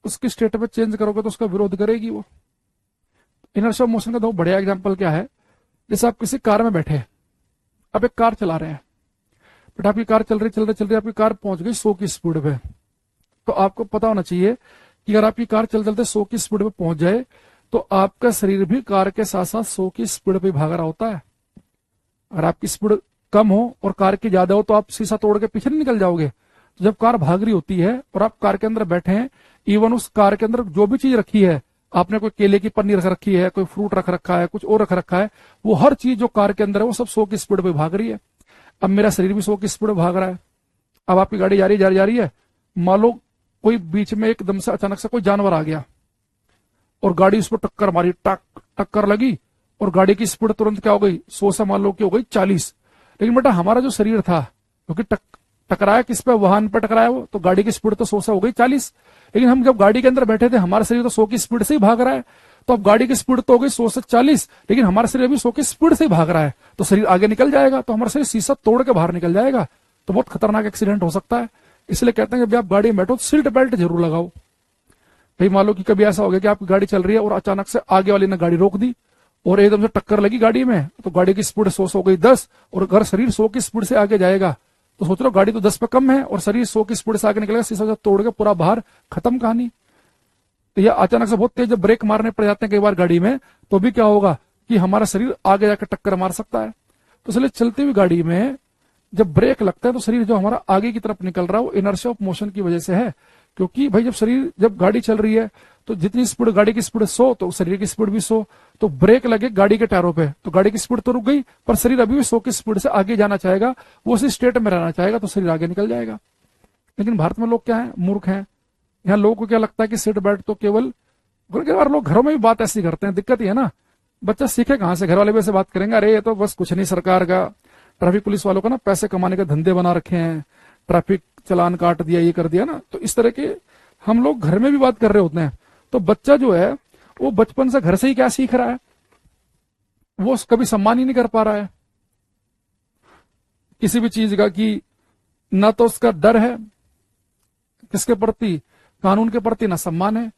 उसकी स्टेट में चेंज करोगे तो उसका विरोध करेगी वो। इनर्शिया ऑफ मोशन का दो बढ़िया एग्जांपल क्या है, जैसे आप किसी कार में बैठे हैं, आप एक कार चला रहे हैं, बट आपकी कार चल रही आपकी कार पहुंच गई 100 की स्पीड पे। तो आपको पता होना चाहिए कि अगर आपकी कार चलते 100 की स्पीड पे पहुंच जाए तो आपका शरीर भी कार के साथ साथ 100 की स्पीड पे भाग रहा होता है। अगर आपकी स्पीड कम हो और कार की ज्यादा हो तो आप शीशा तोड़ के पीछे नहीं निकल जाओगे। तो जब कार भाग रही होती है और आप कार के अंदर बैठे हैं, इवन उस कार के अंदर जो भी चीज रखी है, आपने कोई केले की पन्नी रख रखी है, कोई फ्रूट रख रखा है, कुछ और रख रखा है, वो हर चीज जो कार के अंदर है वो सब 100 की स्पीड पे भाग रही है। अब मेरा शरीर भी 100 की स्पीड पे भाग रहा है। अब आपकी गाड़ी जा रही है, मान लो कोई बीच में एकदम से अचानक से कोई जानवर आ गया और गाड़ी उस पर टक्कर मारी, टक्कर लगी और गाड़ी की स्पीड तुरंत क्या हो गई, 100 से मान लो की हो गई 40। लेकिन बेटा हमारा जो शरीर था, क्योंकि टकराया किस पे, वाहन पे टकराया वो, तो गाड़ी की स्पीड तो 100 से हो गई 40। लेकिन हम जब गाड़ी के अंदर बैठे थे हमारा शरीर तो 100 की स्पीड से ही भाग रहा है। तो अब गाड़ी की स्पीड तो हो गई 100 से 40, लेकिन हमारा शरीर अभी 100 की स्पीड से ही भाग रहा है, तो शरीर आगे निकल जाएगा, तो हमारा शरीर शीशा तोड़ के बाहर निकल जाएगा, तो बहुत खतरनाक एक्सीडेंट हो सकता है। इसलिए कहते हैं कि जब आप गाड़ी में बैठो सीट बेल्ट जरूर लगाओ। भाई मान लो कि कभी ऐसा हो गया कि आपकी गाड़ी चल रही है और अचानक से आगे वाले ने गाड़ी रोक दी और एकदम से टक्कर लगी गाड़ी में, तो गाड़ी की स्पीड 100 से हो गई 10, और अगर शरीर 100 की स्पीड से आगे जाएगा तो सोच लो गाड़ी तो 10 पे कम है और शरीर 100 की स्पीड से आगे निकलेगा, शीशा तोड़ के पूरा बाहर, खत्म कहानी। तो यह अचानक से बहुत तेज जब ब्रेक मारने पड़ जाते हैं कई बार गाड़ी में, तो भी क्या होगा कि हमारा शरीर आगे जाकर टक्कर मार सकता है। तो इसलिए चलती हुई गाड़ी में जब ब्रेक लगता है तो शरीर जो हमारा आगे की तरफ निकल रहा है वो इनर्शिया ऑफ मोशन की वजह से है। क्योंकि भाई जब गाड़ी चल रही है तो जितनी स्पीड गाड़ी की स्पीड 100 तो शरीर की स्पीड भी 100, तो ब्रेक लगे गाड़ी के टायरों पे तो गाड़ी की स्पीड तो रुक गई, पर शरीर अभी भी 100 की स्पीड से आगे जाना चाहेगा, वो उसी स्टेट में रहना चाहेगा, तो शरीर आगे निकल जाएगा। लेकिन भारत में लोग क्या है, मूर्ख हैं। यहाँ लोगों को क्या लगता है कि सीट बेल्ट तो केवल, बार लोग घरों में भी बात ऐसी करते हैं, दिक्कत ये है ना, बच्चा सीखे कहां से, घर वाले भी ऐसे बात करेंगे, अरे ये तो बस कुछ नहीं, सरकार का ट्रैफिक पुलिस वालों का ना पैसे कमाने के धंधे बना रखे हैं, ट्रैफिक चलान काट दिया, ये कर दिया ना, तो इस तरह के हम लोग घर में भी बात कर रहे होते हैं। तो बच्चा जो है वो बचपन से घर से ही क्या सीख रहा है, वो कभी सम्मान ही नहीं कर पा रहा है किसी भी चीज का, कि ना तो उसका डर है किसके प्रति, कानून के प्रति, ना सम्मान है।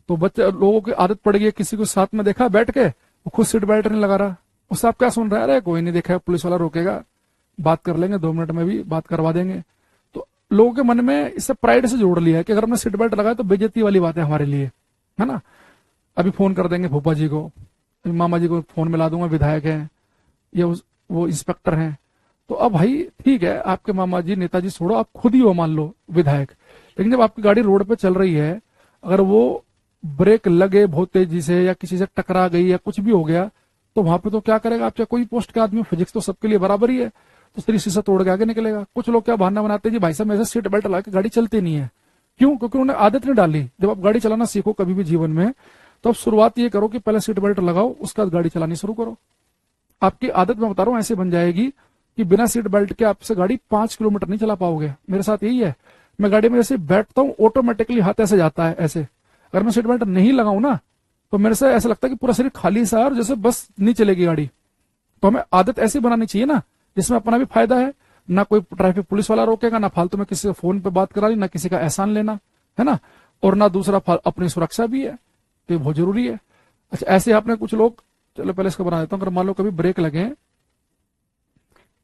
तो बच्चे लोगों की आदत पड़ गई है, किसी को साथ में देखा बैठ के वो खुद सीट बेल्ट नहीं लगा रहा, उससे आप क्या सुन रहे हैं, अरे कोई नहीं देखा, पुलिस वाला रोकेगा, बात कर लेंगे 2 मिनट में भी बात करवा देंगे। तो लोगों के मन में इससे प्राइड से जोड़ लिया है कि अगर हमने सीट बेल्ट लगाया तो बेइज्जती वाली बात है हमारे लिए, है ना। अभी फोन कर देंगे फूफा जी को, मामा जी को फोन मिला दूंगा, विधायक हैं या वो इंस्पेक्टर हैं, तो अब भाई ठीक है, आपके मामा जी नेताजी छोड़ो, आप खुद ही हो मान लो विधायक, लेकिन जब आपकी गाड़ी रोड पे चल रही है, अगर वो ब्रेक लगे बहुत तेजी से या किसी से टकरा गई या कुछ भी हो गया, तो वहां पे तो क्या करेगा आप, चाहे कोई पोस्ट का आदमी, फिजिक्स तो सबके लिए बराबर ही है, तो शरीर शीशा तोड़ के आगे निकलेगा। कुछ लोग क्या बहाना बनाते हैं जी भाई साहब मेरे सीट बेल्ट लगा के गाड़ी चलती नहीं है, क्यों, क्योंकि उन्होंने आदत नहीं डाली। जब आप गाड़ी चलाना सीखो कभी भी जीवन में, तो आप शुरुआत ये करो कि पहले सीट बेल्ट लगाओ, उसके बाद गाड़ी चलानी शुरू करो। आपकी आदत मैं बता रहा हूं ऐसे बन जाएगी कि बिना सीट बेल्ट के आपसे गाड़ी 5 किलोमीटर नहीं चला पाओगे। मेरे साथ यही है, मैं गाड़ी में जैसे बैठता हूँ ऑटोमेटिकली हाथ ऐसे जाता है ऐसे, अगर मैं सीट बेल्ट नहीं लगाऊं ना तो मेरे से ऐसा लगता है कि पूरा शरीर खाली सा है और जैसे बस नहीं चलेगी गाड़ी। तो हमें आदत ऐसी बनानी चाहिए ना जिसमें अपना भी फायदा है, ना कोई ट्रैफिक पुलिस वाला रोकेगा, ना फालतू में किसी से फोन पे बात करा ली, ना किसी का एहसान लेना, है ना, और ना दूसरा अपनी सुरक्षा भी है, तो ये बहुत जरूरी है। अच्छा ऐसे आपने कुछ लोग, चलो पहले इसको बना देता हूँ, अगर मान लो कभी ब्रेक लगे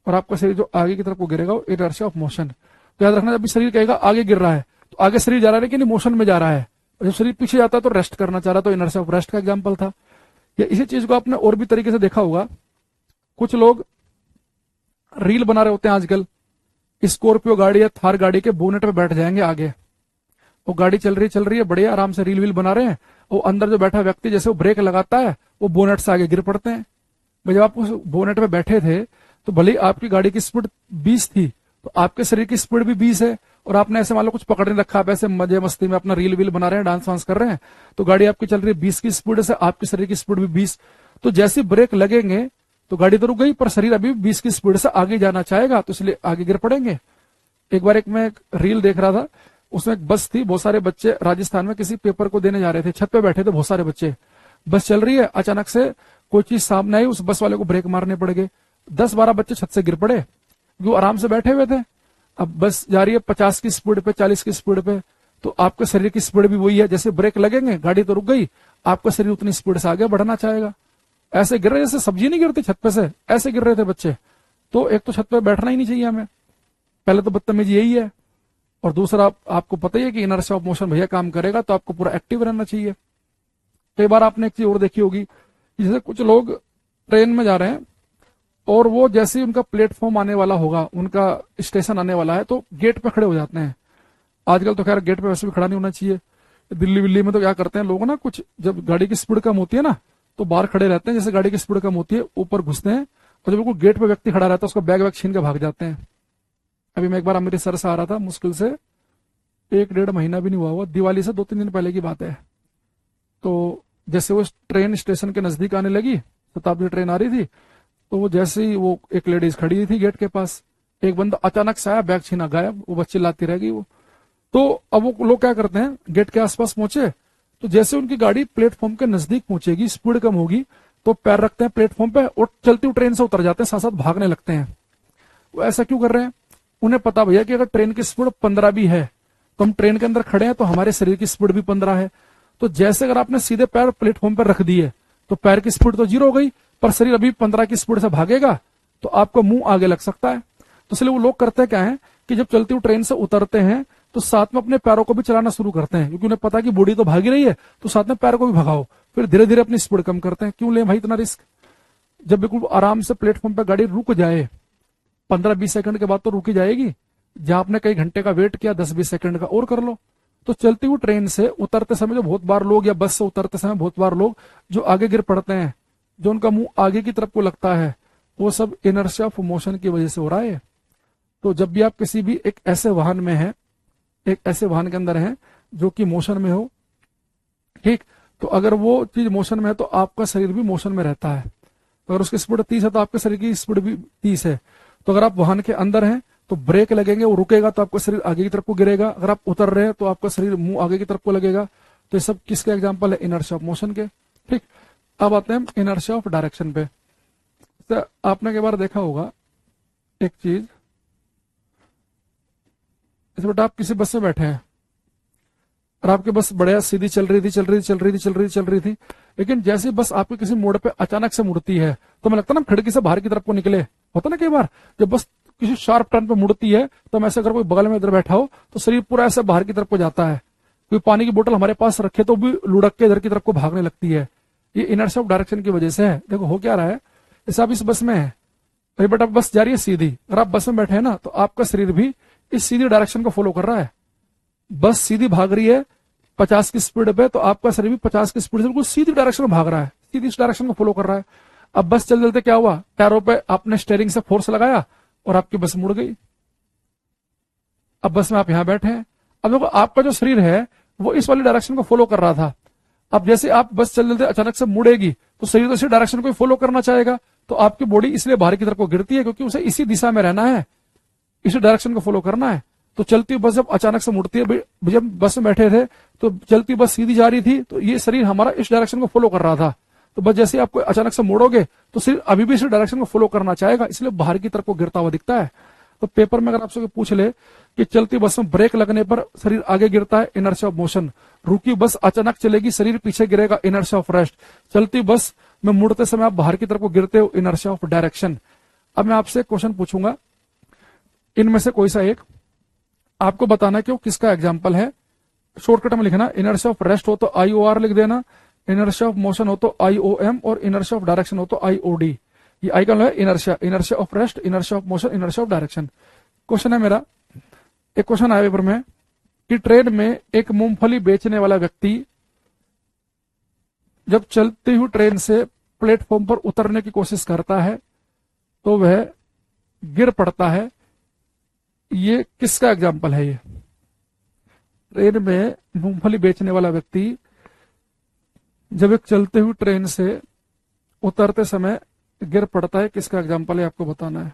और आपका शरीर जो आगे की तरफ को गिरेगा वो इनर्शिया ऑफ मोशन, तो याद रखना जब भी शरीर कहेगा आगे गिर रहा है तो आगे शरीर जा रहा है कि नहीं, मोशन में जा रहा है, और जब शरीर पीछे जाता है तो रेस्ट करना चाह रहा है, तो इनर्शिया ऑफ रेस्ट का एग्जांपल था। या इसी चीज को आपने और भी तरीके से देखा होगा, कुछ लोग रील बना रहे होते हैं आजकल, स्कॉर्पियो गाड़ी या थार गाड़ी के बोनेट पे बैठ जाएंगे आगे, वो गाड़ी चल रही है बढ़िया आराम से रील वील बना रहे हैं, वो अंदर जो बैठा व्यक्ति जैसे वो ब्रेक लगाता है वो बोनेट से आगे गिर पड़ते हैं। भाई जब आप उस बोनेट पे बैठे थे तो भले ही आपकी गाड़ी की स्पीड 20 थी, तो आपके शरीर की स्पीड भी 20 है, और आपने ऐसे मान लो कुछ पकड़ नहीं रखा, आप ऐसे मजे मस्ती में अपना रील वील बना रहे हैं, डांस वांस कर रहे हैं, तो गाड़ी आपकी चल रही है 20 की स्पीड से, आपके शरीर की स्पीड भी 20, तो जैसे ब्रेक लगेंगे तो गाड़ी तो रुक गई पर शरीर अभी 20 की स्पीड से आगे जाना चाहेगा, तो इसलिए आगे गिर पड़ेंगे। एक बार मैं एक रील देख रहा था, उसमें एक बस थी, बहुत सारे बच्चे राजस्थान में किसी पेपर को देने जा रहे थे, छत पे बैठे थे बहुत सारे बच्चे, बस चल रही है, अचानक से कोई चीज सामने आई, उस बस वाले को ब्रेक मारने पड़ गए, 10-12 बच्चे छत से गिर पड़े, वो आराम से बैठे हुए थे। अब बस जा रही है 50 की स्पीड पे, 40 की स्पीड पे, तो आपके शरीर की स्पीड भी वही है, जैसे ब्रेक लगेंगे गाड़ी तो रुक गई, आपका शरीर उतनी स्पीड से आगे बढ़ना चाहेगा। ऐसे गिर रहे जैसे सब्जी नहीं गिरती छत पे से, ऐसे गिर रहे थे बच्चे। तो एक तो छत पे बैठना ही नहीं चाहिए हमें, पहले तो बदतमीजी यही है, और दूसरा आपको पता ही है कि इनर्शिया ऑफ मोशन भैया काम करेगा, तो आपको पूरा एक्टिव रहना चाहिए। कई बार आपने एक चीज और देखी होगी, जैसे कुछ लोग ट्रेन में जा रहे हैं और वो जैसे ही उनका प्लेटफॉर्म आने वाला होगा, उनका स्टेशन आने वाला है, तो गेट पे खड़े हो जाते हैं। आजकल तो खैर गेट पे वैसे भी खड़ा नहीं होना चाहिए, दिल्ली विल्ली में तो क्या करते हैं लोग ना, कुछ जब गाड़ी की स्पीड कम होती है ना तो बाहर खड़े रहते हैं, जैसे गाड़ी की स्पीड कम होती है ऊपर घुसते हैं, और जब बिल्कुल गेट पे व्यक्ति खड़ा रहता है उसका बैग वैग छीन के भाग जाते हैं। अभी मैं एक बार अमृतसर से आ रहा था, मुश्किल से 1-1.5 महीना भी नहीं हुआ हुआ, दिवाली से 2-3 दिन पहले की बात है। तो जैसे वो ट्रेन स्टेशन के नजदीक आने लगी, शताब्दी ट्रेन आ रही थी, तो वो जैसे ही वो एक लेडीज खड़ी थी गेट के पास, एक बंदा अचानक से आया, बैग छीना गायब, वो बच्चे चिल्लाती रह गई वो। तो अब वो लोग क्या करते हैं, गेट के आसपास पहुंचे, तो जैसे उनकी गाड़ी प्लेटफॉर्म के नजदीक पहुंचेगी, स्पीड कम होगी, तो पैर रखते हैं प्लेटफॉर्म पे और चलती हुई ट्रेन से उतर जाते हैं, साथ साथ भागने लगते हैं। वो ऐसा क्यों कर रहे हैं? उन्हें पता भैया कि अगर ट्रेन की स्पीड 15 भी है तो हम ट्रेन के अंदर खड़े हैं, तो हमारे शरीर की स्पीड भी 15 है, तो जैसे अगर आपने सीधे पैर प्लेटफॉर्म पर रख दिए तो पैर की स्पीड तो 0 हो गई, पर शरीर अभी 15 की स्पीड से भागेगा, तो आपका मुंह आगे लग सकता है। तो इसलिए वो लोग करते क्या है कि जब चलती हुई ट्रेन से उतरते हैं तो साथ में अपने पैरों को भी चलाना शुरू करते हैं, क्योंकि उन्हें पता है कि बॉडी तो भागी रही है, तो साथ में पैरों को भी भगाओ, फिर धीरे धीरे अपनी स्पीड कम करते हैं। क्यों ले भाई इतना रिस्क? जब बिल्कुल आराम से प्लेटफॉर्म पर गाड़ी रुक जाए, 15-20 सेकंड के बाद तो रुकी जाएगी, जहां आपने कई घंटे का वेट किया 10-20 सेकंड का और कर लो। तो चलती हुई ट्रेन से उतरते समय जो बहुत बार लोग, या बस से उतरते समय बहुत बार लोग जो आगे गिर पड़ते हैं, जो उनका मुंह आगे की तरफ को लगता है, वो सब इनर्शिया ऑफ मोशन की वजह से हो रहा है। तो जब भी आप किसी भी एक ऐसे वाहन में हैं, एक ऐसे वाहन के अंदर हैं जो कि मोशन में हो, ठीक, तो अगर वो चीज मोशन में है तो आपका शरीर भी मोशन में रहता है। तो अगर उसकी स्पीड 30 है तो आपके शरीर की स्पीड भी 30 है। तो अगर आप वाहन के अंदर हैं तो ब्रेक लगेंगे, वो रुकेगा तो आपका शरीर आगे की तरफ को गिरेगा, अगर आप उतर रहे हैं तो आपका शरीर मुंह आगे की तरफ को लगेगा। तो ये सब किसके एग्जाम्पल है? इनर्शिया ऑफ मोशन के। ठीक, अब आते हैं इनर्शिया ऑफ डायरेक्शन पे। तो आपने कई बार देखा होगा एक चीज, इस बेटा आप किसी बस में बैठे हैं और आपकी बस बढ़िया सीधी चल रही थी, लेकिन जैसे बस आपके किसी मोड़ पे अचानक से मुड़ती है, तो हमें लगता है ना खिड़की से बाहर की तरफ को निकले, होता ना कई बार जब बस किसी शार्प टर्न पे मुड़ती है, तो हम ऐसे अगर कोई बगल में इधर बैठा हो तो शरीर पूरा ऐसे बाहर की तरफ को जाता है। कोई पानी की बोतल हमारे पास रखे तो भी लुढ़क के इधर की तरफ को भागने लगती है। ये इनर्शिया ऑफ डायरेक्शन की वजह से है। देखो हो क्या रहा है, जैसे आप इस बस में है, अरे बेटा बस जा रही है सीधी, अगर आप बस में बैठे हैं ना तो आपका शरीर भी इस सीधी डायरेक्शन को फॉलो कर रहा है। बस सीधी भाग रही है 50 की स्पीड पे, तो आपका शरीर भी 50 की स्पीड से बिल्कुल सीधी डायरेक्शन में भाग रहा है, सीधी इस डायरेक्शन को फॉलो कर रहा है। अब बस चल चलते क्या हुआ, पैरों पे आपने स्टीयरिंग से फोर्स लगाया और आपकी बस मुड़ गई। अब बस में आप यहां बैठे हैं, अब देखो आपका जो शरीर है वो इस वाली डायरेक्शन को फॉलो कर रहा था। अब जैसे आप बस चल चलते अचानक से मुड़ेगी तो शरीर तो इसी डायरेक्शन को फॉलो करना चाहेगा, तो आपकी बॉडी इसलिए बाहर की तरफ को गिरती है क्योंकि उसे इसी दिशा में रहना है, इसी डायरेक्शन को फॉलो करना है। तो चलती बस जब अचानक से मुड़ती है, जब बस में बैठे थे तो चलती बस सीधी जा रही थी, तो ये शरीर हमारा इस डायरेक्शन को फॉलो कर रहा था। तो बस जैसे आपको अचानक से मोड़ोगे तो शरीर अभी भी इस डायरेक्शन को फॉलो करना चाहेगा, इसलिए बाहर की तरफ को गिरता हुआ दिखता है। तो पेपर में अगर आपसे पूछ ले कि चलती बस में ब्रेक लगने पर शरीर आगे गिरता है, इनर्शिया ऑफ मोशन। रुकी बस अचानक चलेगी, शरीर पीछे गिरेगा, इनर्शिया ऑफ रेस्ट। चलती बस में मुड़ते समय आप बाहर की तरफ को गिरते हो, इनर्शिया ऑफ डायरेक्शन। अब मैं आपसे क्वेश्चन पूछूंगा, इनमें से कोई सा एक आपको बताना कि वो किसका एग्जाम्पल है। शॉर्टकट में लिखना, इनर्शिया ऑफ रेस्ट हो तो IOR लिख देना, इनर्शिया ऑफ मोशन हो तो IOM, और इनर्शिया ऑफ डायरेक्शन हो तो IOD। ये आई का है inertia, inertia of rest, inertia of motion, inertia of direction. Question है मेरा, एक क्वेश्चन आया पेपर में कि ट्रेन में एक मूंगफली बेचने वाला व्यक्ति जब चलती हुई ट्रेन से प्लेटफॉर्म पर उतरने की कोशिश करता है तो वह गिर पड़ता है। ये किसका एग्जाम्पल है? ये ट्रेन में मूंगफली बेचने वाला व्यक्ति जब एक चलते हुई ट्रेन से उतरते समय गिर पड़ता है, किसका एग्जाम्पल है आपको बताना है।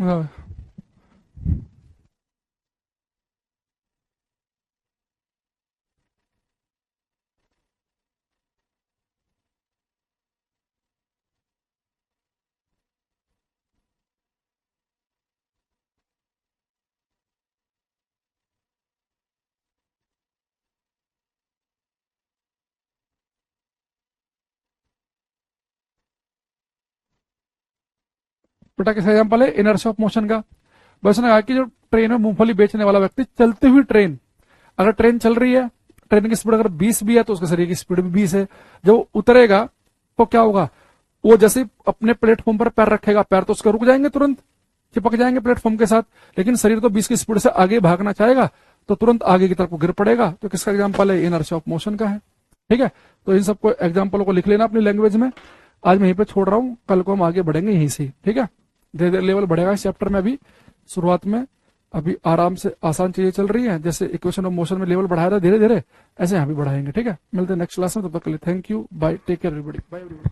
हाँ, बेटा किसका एग्जाम्पल है? इनर्शिया ऑफ मोशन का। बस ने कहा कि जो ट्रेन में मूंगफली बेचने वाला व्यक्ति, चलती हुई ट्रेन, अगर ट्रेन चल रही है, ट्रेन की स्पीड अगर 20 भी है तो उसके शरीर की स्पीड भी 20 है। जब वो उतरेगा तो क्या होगा? वो जैसे ही अपने प्लेटफॉर्म पर पैर रखेगा, पैर तो उसका रुक जाएंगे, तुरंत चिपक जाएंगे प्लेटफॉर्म के साथ, लेकिन शरीर तो 20 की स्पीड से आगे भागना चाहेगा तो तुरंत आगे की तरफ गिर पड़ेगा। तो किसका एग्जाम्पल है? इनर्शिया ऑफ मोशन का है। ठीक है, तो इन सबको एग्जाम्पलों को लिख लेना अपनी लैंग्वेज में। आज मैं यहीं पे छोड़ रहा हूँ, कल को हम आगे बढ़ेंगे यहीं से। ठीक है, धीरे धीरे लेवल बढ़ेगा इस चैप्टर में। अभी शुरुआत में अभी आराम से आसान चीजें चल रही हैं, जैसे इक्वेशन ऑफ मोशन में लेवल बढ़ाया था धीरे धीरे, ऐसे यहाँ भी बढ़ाएंगे। ठीक है, मिलते हैं नेक्स्ट क्लास में, तब तक के लिए thank you, bye, take care everybody, bye everybody.